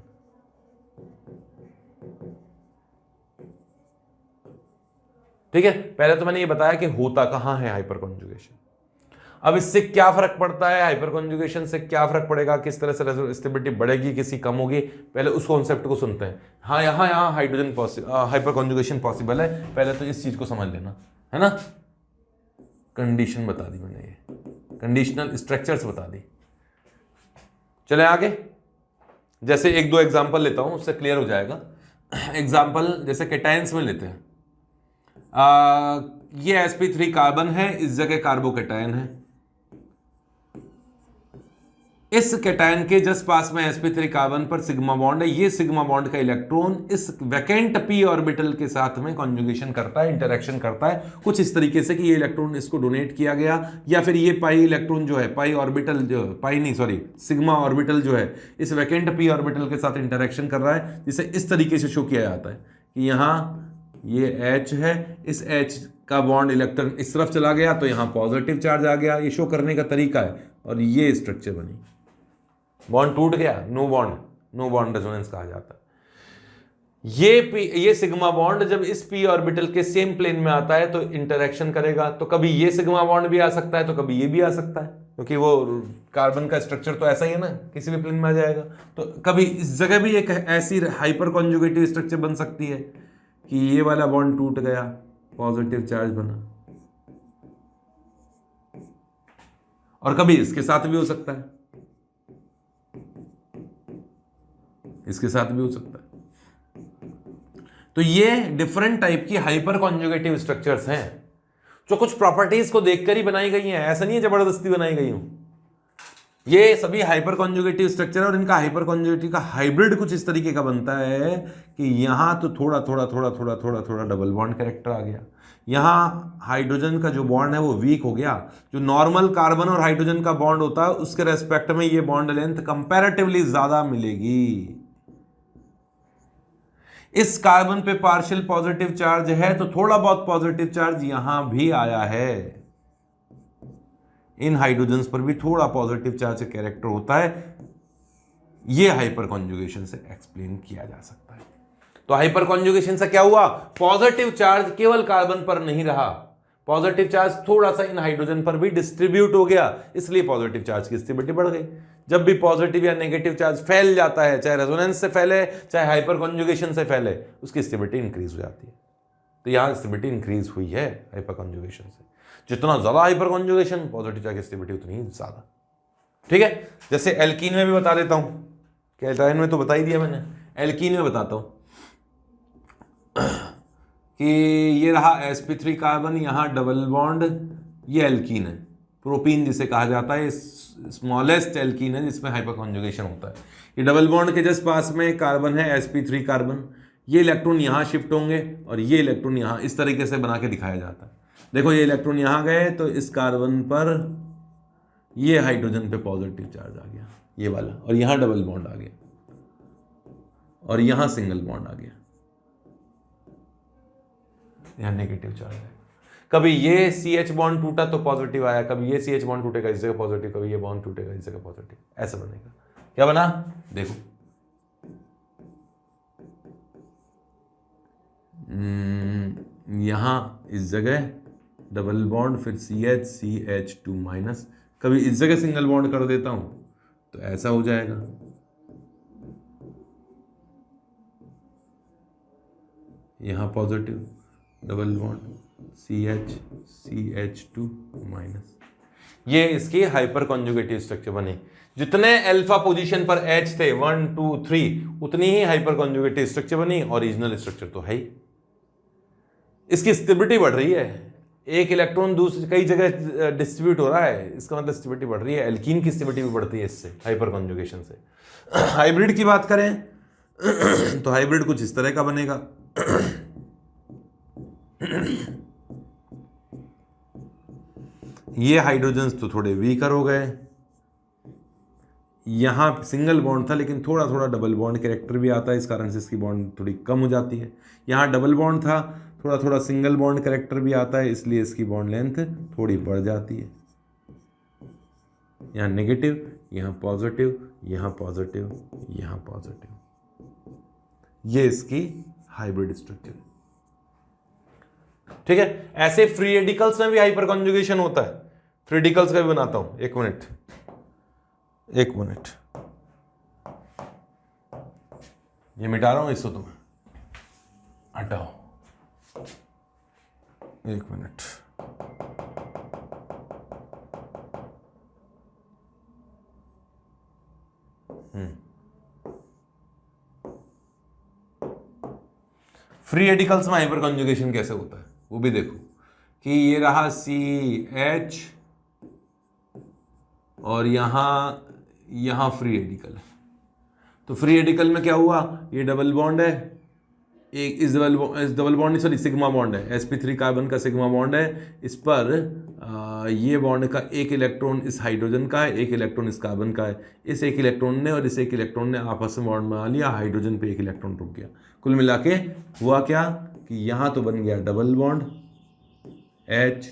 ठीक है, पहले तो मैंने ये बताया कि होता कहां है हाइपर कॉन्जुगेशन। अब इससे क्या फर्क पड़ता है, हाइपर कॉन्जुगेशन से क्या फर्क पड़ेगा, किस तरह से स्टेबिलिटी बढ़ेगी, किसी कम होगी, पहले उस कॉन्सेप्ट को सुनते हैं। हाँ, यहां हाइड्रोजन हाइपर कॉन्जुगेशन पॉसिबल है, पहले तो इस चीज को समझ लेना है ना। कंडीशन बता दी मैंने, ये कंडीशनल स्ट्रक्चर्स बता दी। चले आगे, जैसे एक दो एग्जांपल लेता हूं, उससे क्लियर हो जाएगा। एग्जांपल जैसे कैटायंस में लेते हैं। ये sp3 कार्बन है, इस जगह कार्बोकैटायन है। इस कैटायन के जस्ट पास में sp3 कार्बन पर सिग्मा बॉन्ड है। ये सिग्मा बॉन्ड का इलेक्ट्रॉन इस वैकेंट p ऑर्बिटल के साथ में कॉन्जुगेशन करता है, इंटरेक्शन करता है कुछ इस तरीके से कि ये इलेक्ट्रॉन इसको डोनेट किया गया, या फिर ये पाई इलेक्ट्रॉन जो है, पाई ऑर्बिटल जो सिग्मा ऑर्बिटल जो है इस वैकेंट p ऑर्बिटल के साथ इंटरेक्शन कर रहा है, जिसे इस तरीके से शो किया जाता है कि यहां ये H है, इस H का बॉन्ड इलेक्ट्रॉन इस तरफ चला गया तो यहां पॉजिटिव चार्ज आ गया। ये शो करने का तरीका है, और ये स्ट्रक्चर बनी। बॉन्ड टूट गया, नो बॉन्ड रेजोनेंस कहा जाता है। ये सिग्मा बॉन्ड जब इस p ऑर्बिटल के सेम प्लेन में आता है तो इंटरेक्शन करेगा, तो कभी ये सिग्मा बॉन्ड भी आ सकता है, तो कभी ये भी आ सकता है, क्योंकि वो कार्बन का स्ट्रक्चर तो ऐसा ही है ना, किसी भी प्लेन में आ जाएगा। तो कभी इस जगह भी एक ऐसी हाइपर कॉन्जुगेटिव स्ट्रक्चर बन सकती है कि ये वाला बॉन्ड टूट गया, पॉजिटिव चार्ज बना, और कभी इसके साथ भी हो सकता है, इसके साथ भी हो सकता है। तो ये डिफरेंट टाइप की हाइपर कॉन्जुगेटिव स्ट्रक्चर्स हैं, जो कुछ प्रॉपर्टीज को देखकर ही बनाई गई हैं, ऐसा नहीं है जबरदस्ती बनाई गई हूं। ये सभी हाइपर कॉन्जुगेटिव स्ट्रक्चर, और इनका हाइपर कॉन्जुगेटिव का हाइब्रिड कुछ इस तरीके का बनता है कि यहां तो थोड़ा थोड़ा डबल बॉन्ड कैरेक्टर आ गया, यहां हाइड्रोजन का जो बॉन्ड है वो वीक हो गया। जो नॉर्मल कार्बन और हाइड्रोजन का बॉन्ड होता है उसके रेस्पेक्ट में ये बॉन्ड लेंथ कंपैरेटिवली ज्यादा मिलेगी। इस कार्बन पे पार्शियल पॉजिटिव चार्ज है तो थोड़ा बहुत पॉजिटिव चार्ज यहां भी आया है, इन हाइड्रोजन्स पर भी थोड़ा पॉजिटिव चार्ज का कैरेक्टर होता है। यह हाइपर कॉन्जुगेशन से एक्सप्लेन किया जा सकता है। तो हाइपर कॉन्जुगेशन से क्या हुआ, पॉजिटिव चार्ज केवल कार्बन पर नहीं रहा, पॉजिटिव चार्ज थोड़ा सा इन हाइड्रोजन पर भी डिस्ट्रीब्यूट हो गया, इसलिए पॉजिटिव चार्ज की स्टेबिलिटी बढ़ गई। जब भी पॉजिटिव या नेगेटिव चार्ज फैल जाता है, चाहे रेजोनेंस से फैले चाहे हाइपर कॉन्जुगेशन से फैले, उसकी स्टेबिलिटी इंक्रीज हो जाती है। तो यहां स्टेबिलिटी इंक्रीज हुई है हाइपर कॉन्जुगेशन से। जितना ज्यादा हाइपर कॉन्जुगेशन, पॉजिटिव चार्ज की स्टेबिलिटी उतनी ही ज्यादा। ठीक है, जैसे एल्कीन में भी बता देता हूं, कैटायन में तो बता ही दिया मैंने, एल्कीन में बताता हूं कि ये रहा sp3 कार्बन, यहां डबल बॉन्ड, ये एल्कीन है, प्रोपीन जिसे कहा जाता है, स्मॉलेस्ट एल्कीन है जिसमें हाइपर कॉन्जुगेशन होता है। ये डबल बॉन्ड के जस्ट पास में कार्बन है sp3 कार्बन, ये इलेक्ट्रॉन यहां शिफ्ट होंगे और ये इलेक्ट्रॉन यहां, इस तरीके से बना के दिखाया जाता है। देखो ये इलेक्ट्रॉन यहां गए तो इस कार्बन पर ये हाइड्रोजन पे पॉजिटिव चार्ज आ गया, ये वाला, और यहां डबल बॉन्ड आ गया, और यहां सिंगल बॉन्ड आ गया, यहां नेगेटिव चार्ज है। कभी ये CH बॉन्ड टूटा तो पॉजिटिव आया, कभी ये CH बॉन्ड टूटेगा इस जगह पॉजिटिव, कभी ये बॉन्ड टूटेगा इस जगह पॉजिटिव, ऐसा बनेगा। क्या बना, देखो यहां इस जगह डबल बॉन्ड, फिर CH2 माइनस, कभी इस जगह सिंगल बॉन्ड कर देता हूं तो ऐसा हो जाएगा, यहां positive double bond CH2 minus. ये इसकी हाइपर कॉन्जुगेटिव स्ट्रक्चर बनी। जितने अल्फा पोजीशन पर H थे 1 2 3, उतनी ही हाइपर कॉन्जुगेटिव स्ट्रक्चर बनी। ओरिजिनल स्ट्रक्चर तो है ही। इसकी स्टेबिलिटी बढ़ रही है, एक इलेक्ट्रॉन दूसरी कई जगह डिस्ट्रीब्यूट हो रहा है, इसका मतलब स्टेबिलिटी बढ़ रही है। एल्कीन की स्टेबिलिटी भी बढ़ती है इससे, हाइपर कॉन्जुगेशन से। हाइब्रिड की बात करें तो हाइब्रिड कुछ इस तरह का बनेगा। ये हाइड्रोजन्स तो थोड़े वीकर हो गए, यहां सिंगल बॉन्ड था लेकिन थोड़ा थोड़ा डबल बॉन्ड कैरेक्टर भी आता है, इस कारण से इसकी बॉन्ड थोड़ी कम हो जाती है। यहां डबल बॉन्ड था थोड़ा थोड़ा सिंगल बॉन्ड कैरेक्टर भी आता है, इसलिए इसकी बॉन्ड लेंथ थोड़ी बढ़ जाती है। यहाँ नेगेटिव, यहाँ पॉजिटिव, यहाँ पॉजिटिव, यहाँ पॉजिटिव, ये इसकी हाइब्रिड स्ट्रक्चर। ठीक है, ऐसे फ्री रेडिकल्स में भी हाइपर कॉन्जुगेशन होता है। फ्री रेडिकल्स का भी बनाता हूं, एक मिनट। ये मिटा रहा हूं, इसको तुम्हें हटाओ, एक मिनट। फ्री रेडिकल्स में हाइपर कॉन्जुगेशन कैसे होता है वो भी देखो, कि ये रहा CH और यहां फ्री रेडिकल है। तो फ्री रेडिकल में क्या हुआ, ये डबल बॉन्ड है, एक इस double bond sorry sigma bond है, sp3 कार्बन का सिग्मा बॉन्ड है। इस पर ये बॉन्ड का एक इलेक्ट्रॉन इस हाइड्रोजन का है, एक इलेक्ट्रॉन इस कार्बन का है। इस एक इलेक्ट्रॉन ने और इस एक इलेक्ट्रॉन ने आपस में बॉन्ड बना लिया, हाइड्रोजन पे एक इलेक्ट्रॉन रुक गया। कुल मिला के हुआ क्या कि यहां तो बन गया डबल बॉन्ड H,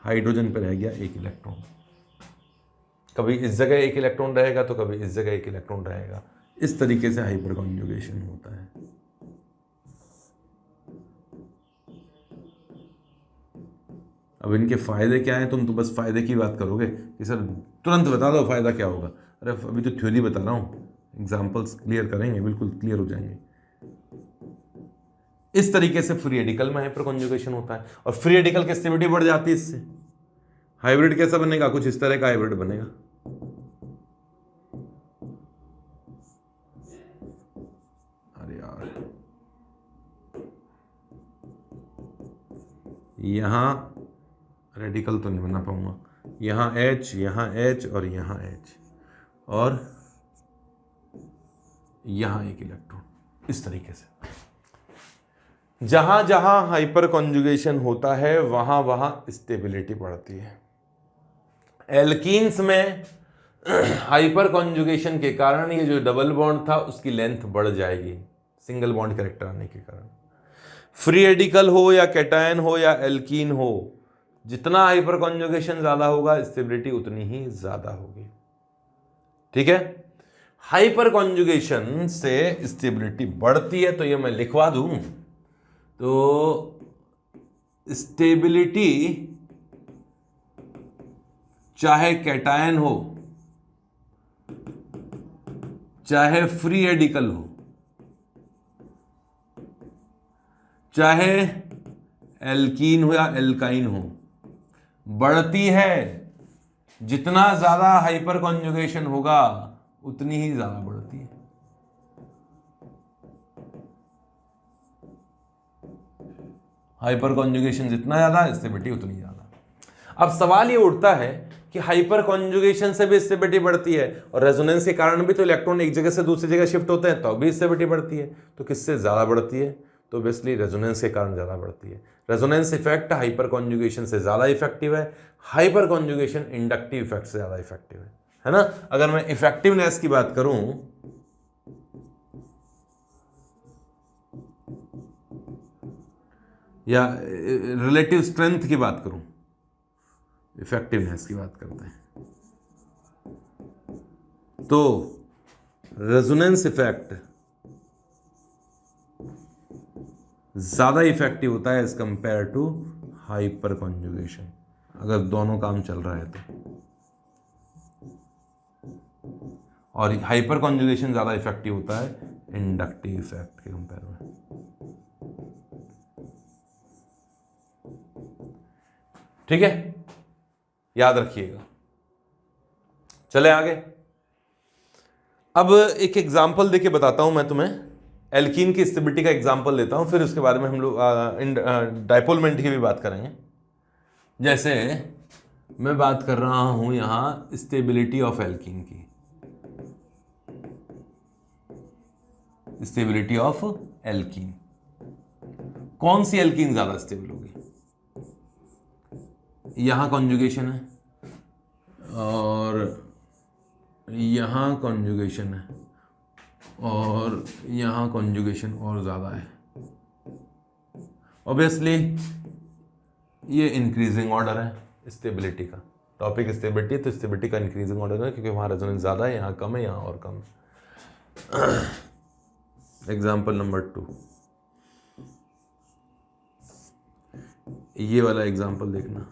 हाइड्रोजन पे रह गया एक इलेक्ट्रॉन। कभी इस जगह एक इलेक्ट्रॉन रहेगा तो कभी इस जगह एक इलेक्ट्रॉन रहेगा। इस तरीके से हाइपर कॉन्जुगेशन होता है। अब इनके फायदे क्या हैं, तुम तो बस फायदे की बात करोगे कि सर तुरंत बता दो फायदा क्या होगा। अरे अभी तो थ्योरी बता रहा हूं, एग्जांपल्स क्लियर करेंगे, बिल्कुल क्लियर हो जाएंगे। इस तरीके से फ्री रेडिकल में हाइपर कॉन्जुगेशन होता है और फ्री रेडिकल की स्टेबिलिटी बढ़ जाती है इससे। हाइब्रिड कैसा बनेगा, कुछ इस तरह का हाइब्रिड बनेगा। अरे यार, यहां रेडिकल तो नहीं बना पाऊंगा, यहां H, यहां H और यहां H और यहां एक इलेक्ट्रॉन। इस तरीके से जहां जहां हाइपर कॉन्जुगेशन होता है वहां वहां स्टेबिलिटी बढ़ती है। एल्कीन्स में हाइपर कॉन्जुगेशन के कारण ये जो डबल बॉन्ड था उसकी लेंथ बढ़ जाएगी सिंगल बॉन्ड कैरेक्टर आने के कारण। फ्री रेडिकल हो या कैटायन हो या एल्कीन हो, जितना हाइपर कॉन्जुगेशन ज्यादा होगा स्टेबिलिटी उतनी ही ज्यादा होगी। ठीक है, हाइपर कॉन्जुगेशन से स्टेबिलिटी बढ़ती है, तो ये मैं लिखवा दूं तो स्टेबिलिटी चाहे कैटायन हो चाहे फ्री रेडिकल हो चाहे एल्कीन हो या एल्काइन हो, बढ़ती है। जितना ज्यादा हाइपर कॉन्जुगेशन होगा उतनी ही ज्यादा बढ़ती है। हाइपर कॉन्जुगेशन जितना ज्यादा स्टेबिलिटी उतनी ज्यादा। अब सवाल ये उठता है कि हाइपर कॉन्जुगेशन से भी स्टेबिलिटी बढ़ती है और रेजोनेंस के कारण भी तो इलेक्ट्रॉन एक जगह से दूसरी जगह शिफ्ट होते हैं तो भी स्टेबिलिटी बढ़ती है। तो किससे ज्यादा बढ़ती है, तो ऑब्वियसली रेजोनेंस के कारण ज्यादा बढ़ती है। रेजोनेंस इफेक्ट हाइपर कॉन्जुगेशन से ज्यादा इफेक्टिव है, हाइपर कॉन्जुगेशन इंडक्टिव इफेक्ट से ज्यादा इफेक्टिव है ना। अगर मैं इफेक्टिवनेस की बात करूं या रिलेटिव स्ट्रेंथ की बात करूं, इफेक्टिवनेस की बात करते हैं, तो रेजोनेंस इफेक्ट ज्यादा इफेक्टिव होता है as compare to hyperconjugation, अगर दोनों काम चल रहा है तो। और हाइपर कॉन्जुगेशन ज्यादा इफेक्टिव होता है इंडक्टिव इफेक्ट के कंपेयर में। ठीक है, याद रखिएगा। चले आगे। अब एक एग्जांपल देके बताता हूं मैं तुम्हें, एल्कीन की स्टेबिलिटी का एग्जांपल देता हूं, फिर उसके बारे में हम लोग डायपोल मोमेंट की भी बात करेंगे। जैसे मैं बात कर रहा हूं यहां स्टेबिलिटी ऑफ एल्कीन की, स्टेबिलिटी ऑफ एल्कीन, कौन सी एल्कीन ज्यादा स्टेबल होगी। यहां कॉन्जुगेशन है और यहां कॉन्जुगेशन है और यहां कॉन्जुगेशन और ज्यादा है, ऑब्वियसली ये इंक्रीजिंग ऑर्डर है स्टेबिलिटी का, टॉपिक स्टेबिलिटी, तो स्टेबिलिटी का इंक्रीजिंग ऑर्डर है क्योंकि वहाँ रेजोनेंस ज़्यादा है, यहाँ कम है, यहाँ और कम है। एग्जाम्पल नंबर 2, ये वाला एग्जाम्पल देखना,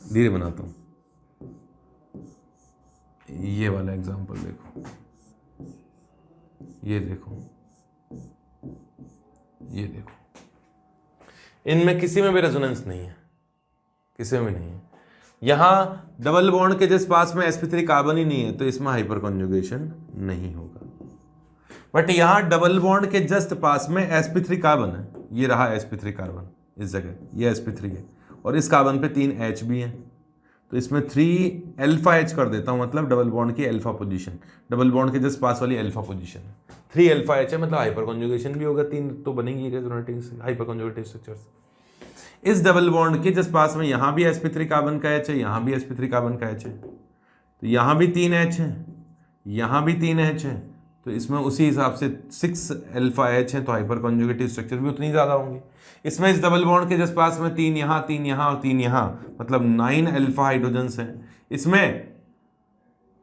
धीरे बनाता हूँ। ये वाला एग्जाम्पल देखो, ये देखो, ये देखो, इनमें किसी में भी रेजोनेंस नहीं है, किसी में भी नहीं है। यहां डबल बॉन्ड के जिस पास में sp3 कार्बन ही नहीं है तो इसमें हाइपर कॉन्जुगेशन नहीं होगा। बट यहां डबल बॉन्ड के जस्ट पास में sp3 कार्बन है, ये रहा sp3 कार्बन इस जगह, ये sp3 है और इस कार्बन पे 3 H भी है, तो इसमें 3 अल्फा H कर देता हूं, मतलब डबल बॉन्ड की अल्फा पोजीशन, डबल बॉन्ड के जस्ट पास वाली अल्फा पोजीशन है, 3 अल्फा H है, मतलब हाइपर कॉन्जुगेशन भी होगा, 3 तो बनेंगी रेजोनेटिंग हाइपर कॉन्जुगेटिव स्ट्रक्चर्स। इस डबल बॉन्ड के जस्ट पास में यहां भी sp3 कार्बन का H है, यहां भी sp3 कार्बन का H है, तो यहां भी 3 H है, यहां भी 3 H है, तो इसमें उसी हिसाब से 6 अल्फा H है, तो हाइपर कॉन्जुगेटिव स्ट्रक्चर भी उतनी ज़्यादा होंगी। इसमें इस डबल बॉन्ड के जस्ट पास में 3 यहाँ, 3 यहाँ और 3 यहाँ, मतलब 9 अल्फा हाइड्रोजन्स हैं। इसमें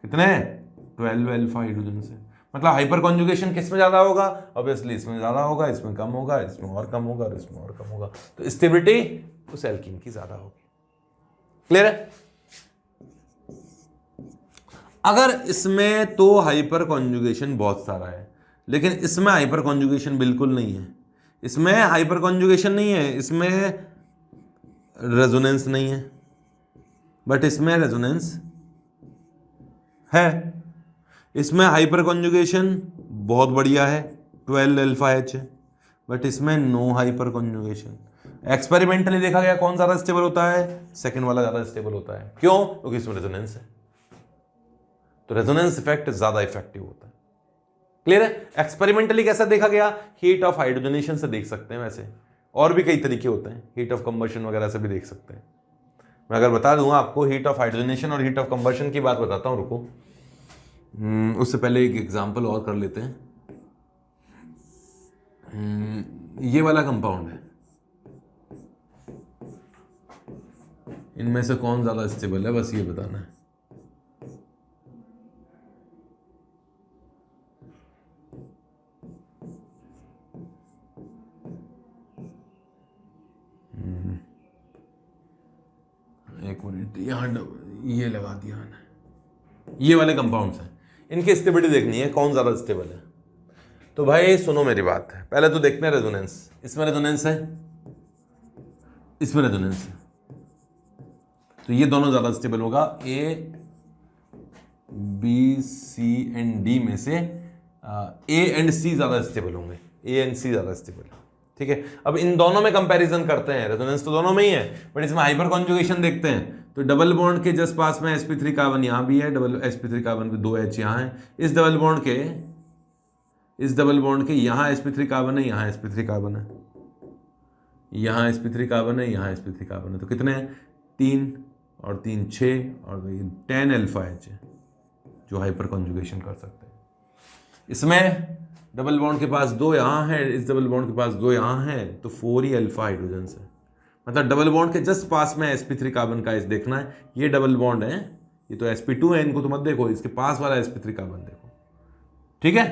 कितने 12 अल्फा हाइड्रोजन्स हैं, मतलब हाइपर कॉन्जुगेशन किस में ज़्यादा होगा? ऑब्वियसली इसमें ज़्यादा होगा, इसमें कम होगा, इसमें और कम होगा और इसमें और कम होगा, तो स्टेबिलिटी उस एल्कीन की ज़्यादा होगी। क्लियर है? अगर इसमें तो हाइपर कॉन्जुगेशन बहुत सारा है, लेकिन इसमें हाइपर कॉन्जुगेशन बिल्कुल नहीं है, इसमें हाइपर कॉन्जुगेशन नहीं है, इसमें रेजोनेंस नहीं है, बट इसमें रेजोनेंस है। इसमें हाइपर कॉन्जुगेशन बहुत बढ़िया है, 12 अल्फा H है, बट इसमें नो हाइपर कॉन्जुगेशन। एक्सपेरिमेंटली देखा गया कौन ज़्यादा स्टेबल होता है? सेकंड वाला ज़्यादा स्टेबल होता है। क्यों? क्योंकि इसमें रेजोनेंस है, तो रेजोनेंस इफेक्ट ज़्यादा इफेक्टिव होता है। क्लियर है? एक्सपेरिमेंटली कैसा देखा गया? हीट ऑफ हाइड्रोजनेशन से देख सकते हैं, वैसे और भी कई तरीके होते हैं, हीट ऑफ कंबशन वगैरह से भी देख सकते हैं। मैं अगर बता दूंगा आपको हीट ऑफ हाइड्रोजनेशन और हीट ऑफ कंबशन की बात बताता हूं, रुको, उससे पहले एक एग्जांपल और कर लेते हैं। ये वाला कंपाउंड है, इनमें से कौन ज्यादा स्टेबल है, बस ये बताना है। एक मिनट, यहाँ ये लगा दिया मैंने। ये वाले कंपाउंड्स हैं, इनकी स्टेबिलिटी देखनी है कौन ज़्यादा स्टेबल है। तो भाई सुनो मेरी बात है, पहले तो देखते हैं रेजोनेंस। इसमें रेजोनेंस है, इसमें रेजोनेंस है, तो ये दोनों ज़्यादा स्टेबल होगा। A, B, C and D में से A एंड C ज़्यादा स्टेबल होंगे, A एंड C ज़्यादा स्टेबल। ठीक है, अब इन दोनों में कंपैरिजन करते हैं, रेजोनेंस तो दोनों में ही है, बट इसमें हाइपर कॉन्जुगेशन देखते हैं। तो डबल बॉन्ड के जस्ट पास में sp3 कार्बन यहाँ भी है, डबल sp3 कार्बन पे 2 H यहाँ है। इस डबल बॉन्ड के यहाँ sp3 कार्बन है, यहाँ sp3 कार्बन है, यहाँ sp3 कार्बन है, यहाँ sp3 कार्बन है, तो कितने हैं? 3 और 3 6 और 10 अल्फा H है जो हाइपर कॉन्जुगेशन कर सकते हैं। इसमें डबल बॉन्ड के पास 2 यहाँ है, इस डबल बॉन्ड के पास 2 यहाँ है, तो 4 ही अल्फा हाइड्रोजन्स है। मतलब डबल बॉन्ड के जस्ट पास में sp3 कार्बन का इस देखना है, ये डबल बॉन्ड है, ये तो sp2 है, इनको तो मत देखो, इसके पास वाला sp3 कार्बन देखो। ठीक है,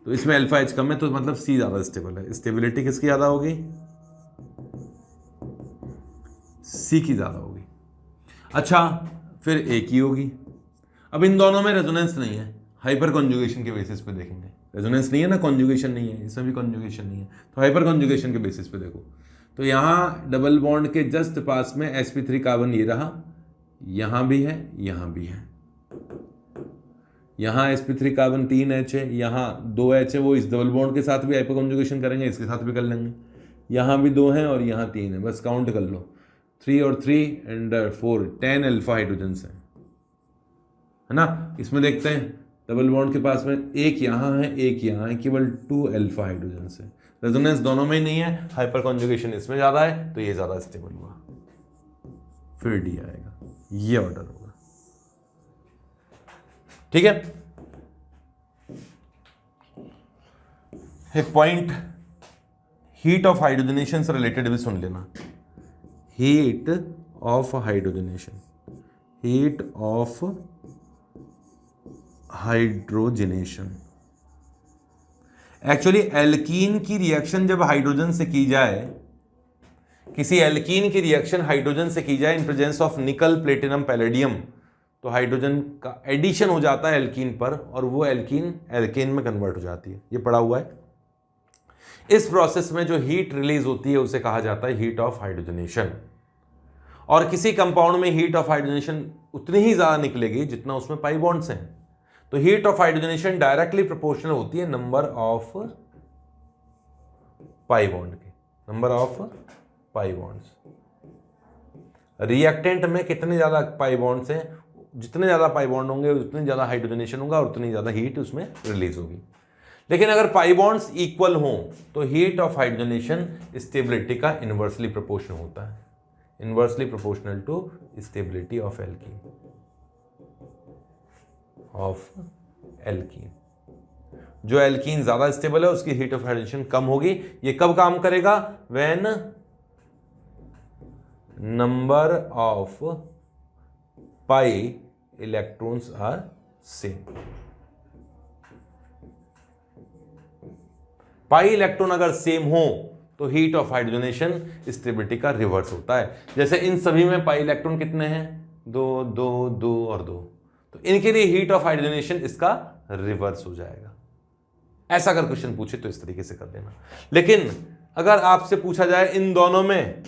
तो इसमें अल्फा H कम है, तो मतलब C ज़्यादा स्टेबल है। स्टेबिलिटी किसकी ज़्यादा होगी? C की ज़्यादा होगी। अच्छा, फिर A की होगी। अब इन दोनों में रेजोनेंस नहीं है, हाइपर कॉन्जुगेशन के बेसिस पे देखेंगे। रेजोनेंस नहीं है ना, कॉन्जुगेशन नहीं है, इसमें भी कॉन्जुगेशन नहीं है, तो हाइपर कॉन्जुगेशन के बेसिस पे देखो। तो यहाँ डबल बॉन्ड के जस्ट पास में sp3 कार्बन ये रहा, यहाँ भी है, यहाँ भी है, यहाँ sp3 कार्बन 3 H है, यहाँ 2 H है, वो इस डबल बॉन्ड के साथ भी हाइपर कॉन्जुगेशन करेंगे, इसके साथ भी कर लेंगे। यहाँ भी 2 हैं और यहाँ 3 है, बस काउंट कर लो, 3 और 3 एंड 4, 10 अल्फा हाइड्रोजन्स है ना। इसमें देखते हैं डबल बॉन्ड के पास में एक यहाँ है, एक यहाँ है, केवल 2 अल्फा हाइड्रोजन्स है। रेजोनेंस दोनों में ही नहीं है, हाइपर कॉन्जुगेशन इसमें ज़्यादा है, तो ये ज़्यादा स्टेबल हुआ, फिर D आएगा, ये ऑर्डर होगा। ठीक है, एक पॉइंट हीट ऑफ हाइड्रोजनेशन से रिलेटेड भी सुन लेना, heat of hydrogenation, heat of hydrogenation. Actually alkene की रिएक्शन जब हाइड्रोजन से की जाए, किसी एल्कीन की रिएक्शन हाइड्रोजन से की जाए इन प्रेजेंस ऑफ निकल, प्लेटिनम, पैलेडियम, तो हाइड्रोजन का एडिशन हो जाता है एल्कीन पर और वो एल्कीन एल्केन में कन्वर्ट हो जाती है। ये पढ़ा हुआ है। इस प्रोसेस में जो हीट रिलीज होती है उसे कहा जाता है हीट ऑफ हाइड्रोजनेशन। और किसी कंपाउंड में हीट ऑफ हाइड्रोजनेशन उतनी ही ज्यादा निकलेगी जितना उसमें पाई बॉन्ड्स हैं। तो heat of hydrogenation directly proportional होती है नंबर ऑफ पाई बॉन्ड के, number of pi bonds. Reactant में कितने ज्यादा पाई बॉन्ड्स हैं, जितने ज्यादा पाई बॉन्ड होंगे उतनी ज्यादा हाइड्रोजनेशन होगा और उतनी ज्यादा हीट उसमें रिलीज होगी। लेकिन अगर पाई बॉन्ड्स इक्वल हों तो हीट ऑफ हाइड्रोजनेशन स्टेबिलिटी का इनवर्सली प्रोपोर्शनल होता है, inversely proportional to stability of alkene, of alkene. जो एल्कीन ज्यादा स्टेबल है उसकी हीट ऑफ हाइड्रोजनेशन कम होगी। ये कब काम करेगा? When number of pi electrons are same. Pi electron अगर सेम हो तो हीट ऑफ हाइड्रोजनेशन स्टेबिलिटी का रिवर्स होता है। जैसे इन सभी में पाई इलेक्ट्रॉन कितने हैं? 2 2 2 और 2, तो इनके लिए हीट ऑफ हाइड्रोजनेशन इसका रिवर्स हो जाएगा। ऐसा अगर क्वेश्चन पूछे तो इस तरीके से कर देना। लेकिन अगर आपसे पूछा जाए इन दोनों में,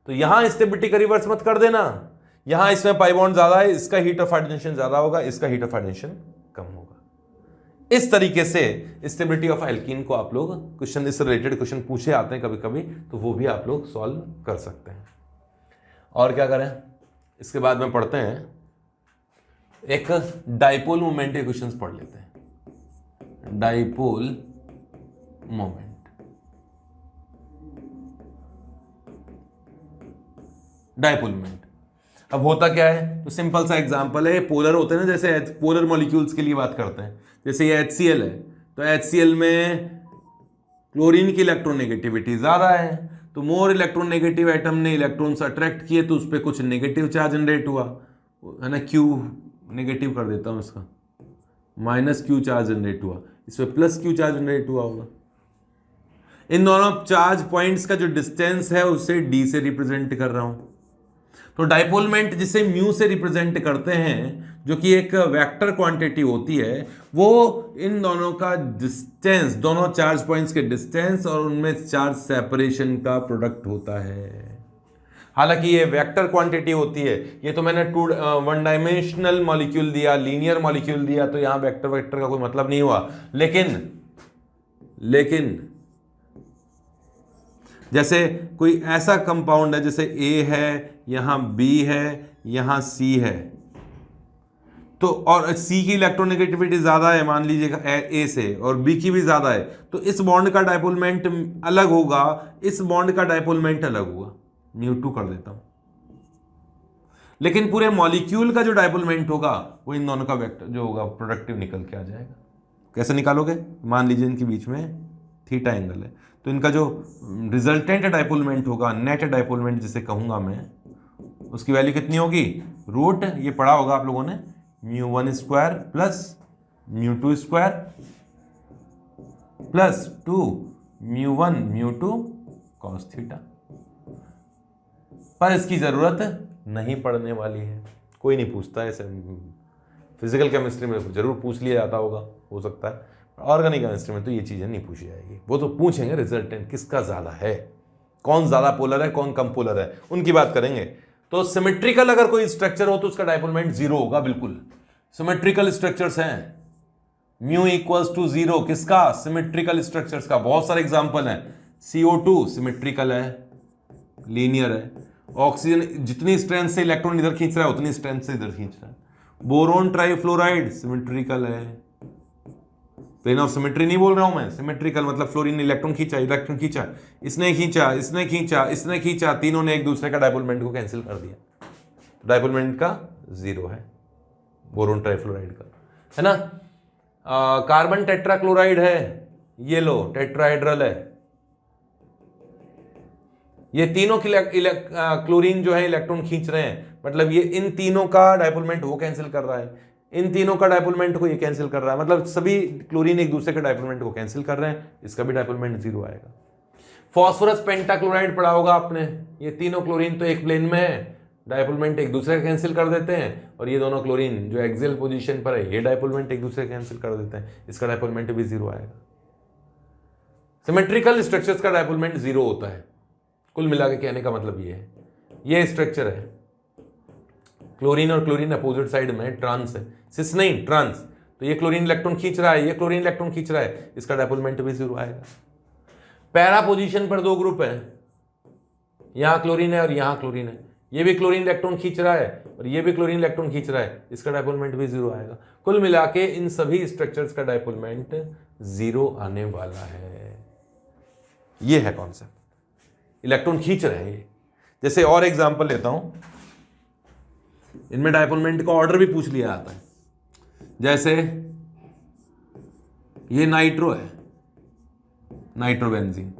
तो यहां स्टेबिलिटी का रिवर्स मत कर देना। यहां इसमें पाई बॉन्ड ज्यादा है, इसका हीट ऑफ हाइड्रोजनेशन ज्यादा होगा, इसका हीट ऑफ हाइड्रोजनेशन कम होगा। इस तरीके से स्टेबिलिटी ऑफ एल्कीन को आप लोग क्वेश्चन, इससे रिलेटेड क्वेश्चन पूछे आते हैं कभी कभी, तो वो भी आप लोग सॉल्व कर सकते हैं। और क्या करें, इसके बाद में पढ़ते हैं एक डाइपोल मोमेंट के क्वेश्चंस पढ़ लेते हैं। डाइपोल मोमेंट, डाइपोल मोमेंट अब होता क्या है? तो सिंपल सा एग्जांपल है, पोलर होते हैं ना, जैसे पोलर मॉलिक्यूल्स के लिए बात करते हैं। जैसे ये HCl है, तो HCl में क्लोरीन की इलेक्ट्रोनेगेटिविटी ज्यादा है, तो मोर इलेक्ट्रोनेगेटिव एटम ने इलेक्ट्रॉन्स अट्रैक्ट किए तो उस पर कुछ नेगेटिव चार्ज जनरेट हुआ, है ना। Q नेगेटिव कर देता हूं इसका, -Q चार्ज जनरेट हुआ, इस पर +Q चार्ज जनरेट हुआ होगा। इन दोनों चार्ज पॉइंट्स का जो डिस्टेंस है उसे d से रिप्रेजेंट कर रहा हूं। तो डाइपोल मोमेंट जिसे म्यू से रिप्रेजेंट करते हैं, जो कि एक वेक्टर क्वांटिटी होती है, वो इन दोनों का डिस्टेंस, दोनों चार्ज पॉइंट्स के डिस्टेंस और उनमें चार्ज सेपरेशन का प्रोडक्ट होता है। हालांकि ये वेक्टर क्वांटिटी होती है, ये तो मैंने 1 डायमेंशनल मॉलिक्यूल दिया, लीनियर मॉलिक्यूल दिया, तो यहां वेक्टर वेक्टर का कोई मतलब नहीं हुआ। लेकिन जैसे कोई ऐसा कंपाउंड है, जैसे A है, यहां B है, यहां C है, तो और C की इलेक्ट्रोनेगेटिविटी ज्यादा है मान लीजिएगा A से, और B की भी ज्यादा है, तो इस बॉन्ड का डाइपोल मोमेंट अलग होगा, इस बॉन्ड का डाइपोल मोमेंट अलग होगा। μ2 कर देता हूं। लेकिन पूरे मॉलिक्यूल का जो डाइपोल मोमेंट होगा वो इन दोनों का वेक्टर जो होगा प्रोडक्टिव निकल के आ जाएगा। कैसे निकालोगे? मान लीजिए इनके बीच में थीटा एंगल है, तो इनका जो रिजल्टेंट डाइपोल मोमेंट होगा, नेट डाइपोल मोमेंट जिसे कहूंगा मैं, उसकी वैल्यू कितनी होगी? रूट, ये पढ़ा होगा आप लोगों ने, μ1² प्लस μ2² प्लस 2 μ1 μ2 cos थीटा। पर इसकी जरूरत नहीं पड़ने वाली है, कोई नहीं पूछता है ऐसे। फिजिकल केमिस्ट्री में जरूर पूछ लिया जाता होगा, हो सकता है, ऑर्गेनिक केमिस्ट्री में तो ये चीजें नहीं पूछी जाएगी। वो तो पूछेंगे रिजल्टेंट किसका ज्यादा है, कौन ज्यादा पोलर है, कौन कम पोलर है, उनकी बात करेंगे। तो सिमेट्रिकल अगर कोई स्ट्रक्चर हो तो उसका डाइपोल मोमेंट 0 होगा, बिल्कुल। सिमेट्रिकल स्ट्रक्चर्स हैं, μ = 0, किसका? सिमेट्रिकल स्ट्रक्चर्स का। बहुत सारे एग्जांपल हैं। CO2 सिमेट्रिकल है, लीनियर है। ऑक्सीजन जितनी स्ट्रेंथ से इलेक्ट्रॉन इधर खींच रहा है उतनी स्ट्रेंथ से इधर खींच रहा है। बोरोन ट्राइफ्लोराइड सिमेट्रिकल है, प्लेन ऑफ सिमेट्री नहीं बोल रहा हूं मैं, सिमेट्रिकल मतलब फ्लोरीन इलेक्ट्रॉन खींचा, इलेक्ट्रॉन खींचा, इसने खींचा, इसने खींचा, इसने खींचा, तीनों ने एक दूसरे का डाइपोल मोमेंट को कैंसिल कर दिया, डाइपोल मोमेंट का 0 है बोरोन ट्राइफ्लोराइड का, है ना। कार्बन टेट्राक्लोराइड है, ये लो टेट्राहेड्रल है, ये तीनों क्लोरीन जो है इलेक्ट्रॉन खींच रहे हैं, मतलब ये इन तीनों का डायपोलमेंट वो कैंसिल कर रहा है, इन तीनों का डायपोलमेंट को ये कैंसिल कर रहा है, मतलब सभी क्लोरीन एक दूसरे के डायपोलमेंट को कैंसिल कर रहे हैं, इसका भी डायपोलमेंट 0 आएगा। फॉस्फोरस पेंटाक्लोराइड पढ़ा होगा आपने, ये तीनों क्लोरीन तो एक प्लेन में है, डायपोलमेंट एक दूसरे का कैंसिल कर देते हैं, और ये दोनों क्लोरीन जो एक्सियल पोजीशन पर है ये डायपोलमेंट एक दूसरे का कैंसिल कर देते हैं, इसका डायपोलमेंट भी 0 आएगा। सिमेट्रिकल स्ट्रक्चर्स का डायपोलमेंट 0 होता है। कुल मिला के कहने का मतलब ये है, ये स्ट्रक्चर है, क्लोरीन और क्लोरीन अपोजिट साइड में ट्रांस है, सिस नहीं ट्रांस, तो ये क्लोरीन इलेक्ट्रॉन खींच रहा है, ये क्लोरीन इलेक्ट्रॉन खींच रहा है, इसका डायपोलमेंट भी 0 आएगा। पैरा पोजीशन पर 2 ग्रुप है, यहां क्लोरीन है और यहां क्लोरीन है, ये भी क्लोरीन इलेक्ट्रॉन खींच रहा है और ये भी क्लोरीन इलेक्ट्रॉन खींच रहा है, इसका डायपोलमेंट भी 0 आएगा। कुल मिला के इन सभी स्ट्रक्चर्स का डायपोलमेंट 0 आने वाला है। ये है कॉन्सेप्ट, इलेक्ट्रॉन खींच रहे हैं ये। जैसे और एग्जांपल लेता हूं, इनमें डायपोलमेंट का ऑर्डर भी पूछ लिया जाता है। जैसे ये नाइट्रो है, नाइट्रोबेंजीन,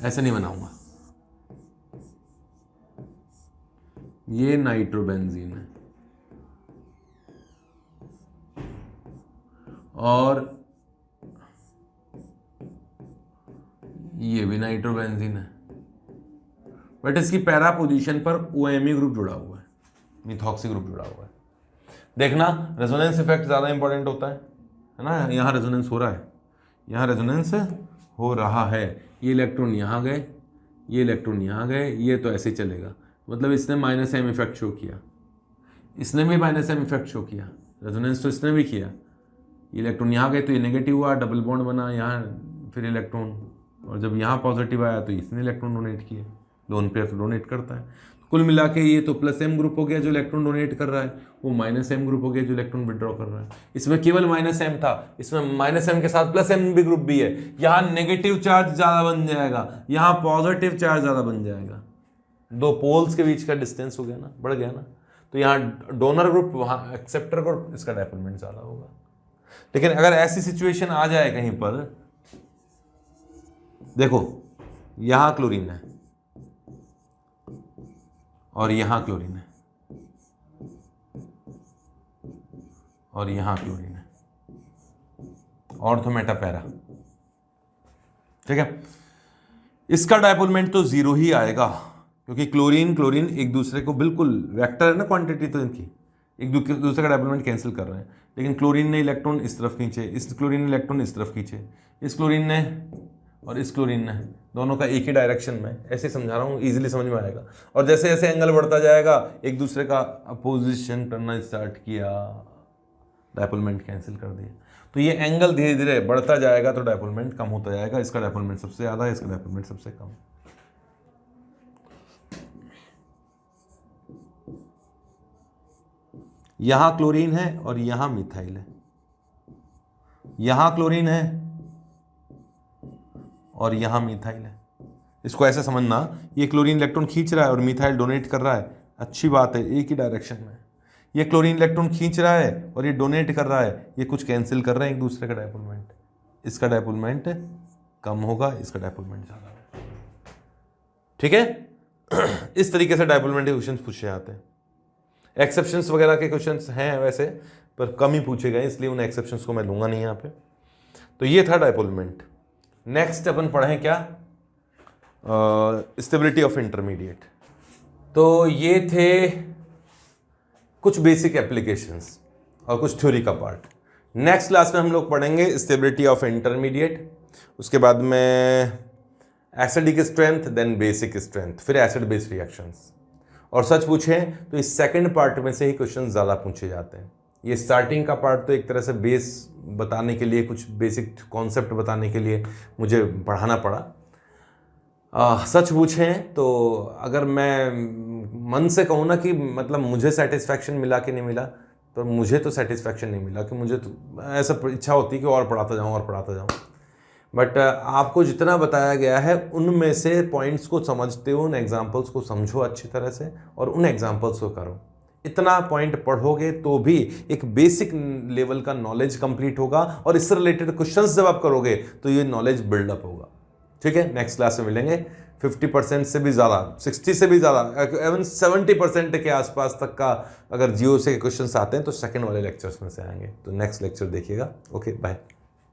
ऐसे नहीं बनाऊंगा, ये नाइट्रोबेंजीन है और ये भी नाइट्रोबेंजीन है, बट इसकी पैरा पोजीशन पर OMe ग्रुप जुड़ा हुआ है, मिथॉक्सी ग्रुप जुड़ा हुआ है। देखना रेजोनेंस इफेक्ट ज्यादा इंपॉर्टेंट होता है ना, यहाँ रेजोनेंस हो रहा है, यहाँ रेजोनेंस हो रहा है, ये इलेक्ट्रॉन यहाँ गए, ये इलेक्ट्रॉन यहाँ गए, ये तो ऐसे ही चलेगा, मतलब इसने -m इफेक्ट शो किया, इसने भी -m इफेक्ट शो किया, रेजोनेंस तो इसने भी किया, ये इलेक्ट्रॉन यहाँ गए तो ये नेगेटिव हुआ, डबल बॉन्ड बना यहाँ, फिर इलेक्ट्रॉन, और जब यहाँ पॉजिटिव आया तो इसने इलेक्ट्रॉन डोनेट किए, लोन पेयर तो डोनेट करता है। कुल मिला के ये तो +m ग्रुप हो गया जो इलेक्ट्रॉन डोनेट कर रहा है, वो -m ग्रुप हो गया जो इलेक्ट्रॉन विड्रॉ कर रहा है। इसमें केवल -m था, इसमें -m के साथ +m भी ग्रुप भी है, यहाँ नेगेटिव चार्ज ज़्यादा बन जाएगा, यहाँ पॉजिटिव चार्ज ज़्यादा बन जाएगा, 2 पोल्स के बीच का डिस्टेंस हो गया ना, बढ़ गया ना, तो यहाँ डोनर ग्रुप, वहाँ एक्सेप्टर ग्रुप, इसका डायपोलमेंट ज़्यादा होगा। लेकिन अगर ऐसी सिचुएशन आ जाए कहीं पर, देखो यहाँ क्लोरीन है और यहाँ क्लोरीन है और यहाँ क्लोरीन है, ऑर्थो मेटा पैरा, ठीक है, इसका डायपोलमेंट तो 0 ही आएगा, क्योंकि क्लोरीन क्लोरीन एक दूसरे को, बिल्कुल वेक्टर है ना क्वांटिटी, तो इनकी एक दूसरे का डायपोलमेंट कैंसिल कर रहे हैं, लेकिन क्लोरीन ने इलेक्ट्रॉन इस तरफ खींचे, इस क्लोरीन ने इलेक्ट्रॉन इस तरफ खींचे, इस क्लोरीन ने और इस क्लोरीन ने, दोनों का एक ही डायरेक्शन में, ऐसे समझा रहा हूँ, इजीली समझ में आएगा। और जैसे जैसे एंगल बढ़ता जाएगा, एक दूसरे का अपोजिशन करना स्टार्ट किया, डायपोलमेंट कैंसिल कर दिया, तो ये एंगल धीरे धीरे बढ़ता जाएगा तो डायपोलमेंट कम होता जाएगा, इसका डायपोलमेंट सबसे ज़्यादा है, इसका डायपोलमेंट सबसे कम। यहाँ क्लोरीन है और यहाँ मिथाइल है, यहाँ क्लोरीन है और यहाँ मिथाइल है, इसको ऐसे समझना, ये क्लोरीन इलेक्ट्रॉन खींच रहा है और मिथाइल डोनेट कर रहा है, अच्छी बात है, एक ही डायरेक्शन में। ये क्लोरीन इलेक्ट्रॉन खींच रहा है और ये डोनेट कर रहा है, ये कुछ कैंसिल कर रहे हैं एक दूसरे का डायपोलमेंट, इसका डायपोलमेंट कम होगा, इसका डायपोलमेंट ज़्यादा होगा, ठीक है। इस तरीके से डायपोलमेंट के क्वेश्चन पूछे जाते हैं। एक्सेप्शंस वगैरह के क्वेश्चंस हैं वैसे, पर कम ही पूछे गए, इसलिए उन एक्सेप्शंस को मैं लूँगा नहीं यहाँ पे। तो ये था डायपोलमेंट। नेक्स्ट अपन पढ़ें क्या, स्टेबिलिटी ऑफ इंटरमीडिएट। तो ये थे कुछ बेसिक एप्लीकेशंस और कुछ थ्योरी का पार्ट। नेक्स्ट क्लास में हम लोग पढ़ेंगे स्टेबिलिटी ऑफ इंटरमीडिएट, उसके बाद में acidic strength, then basic strength, फिर एसिड बेस रिएक्शंस। और सच पूछें तो इस सेकंड पार्ट में से ही क्वेश्चन ज़्यादा पूछे जाते हैं। ये स्टार्टिंग का पार्ट तो एक तरह से बेस बताने के लिए, कुछ बेसिक कॉन्सेप्ट बताने के लिए मुझे पढ़ाना पड़ा। सच पूछें तो अगर मैं मन से कहूँ ना कि मतलब मुझे सेटिस्फैक्शन मिला कि नहीं मिला, तो मुझे तो सेटिस्फैक्शन नहीं मिला, कि मुझे तो ऐसा इच्छा होती है कि और पढ़ाता जाऊँ और पढ़ाता जाऊँ। बट आपको जितना बताया गया है उनमें से पॉइंट्स को समझते हो, उन एग्जाम्पल्स को समझो अच्छी तरह से और उन एग्जाम्पल्स को करो। इतना पॉइंट पढ़ोगे तो भी एक बेसिक लेवल का नॉलेज कंप्लीट होगा, और इससे रिलेटेड क्वेश्चंस जब आप करोगे तो ये नॉलेज बिल्डअप होगा। ठीक है, नेक्स्ट क्लास में मिलेंगे। 50% से भी ज़्यादा, 60 से भी ज़्यादा, इवन 70% के आसपास तक का अगर जियो से क्वेश्चंस आते हैं तो सेकंड वाले लेक्चर्स में से आएंगे। तो नेक्स्ट लेक्चर देखिएगा। Okay, bye.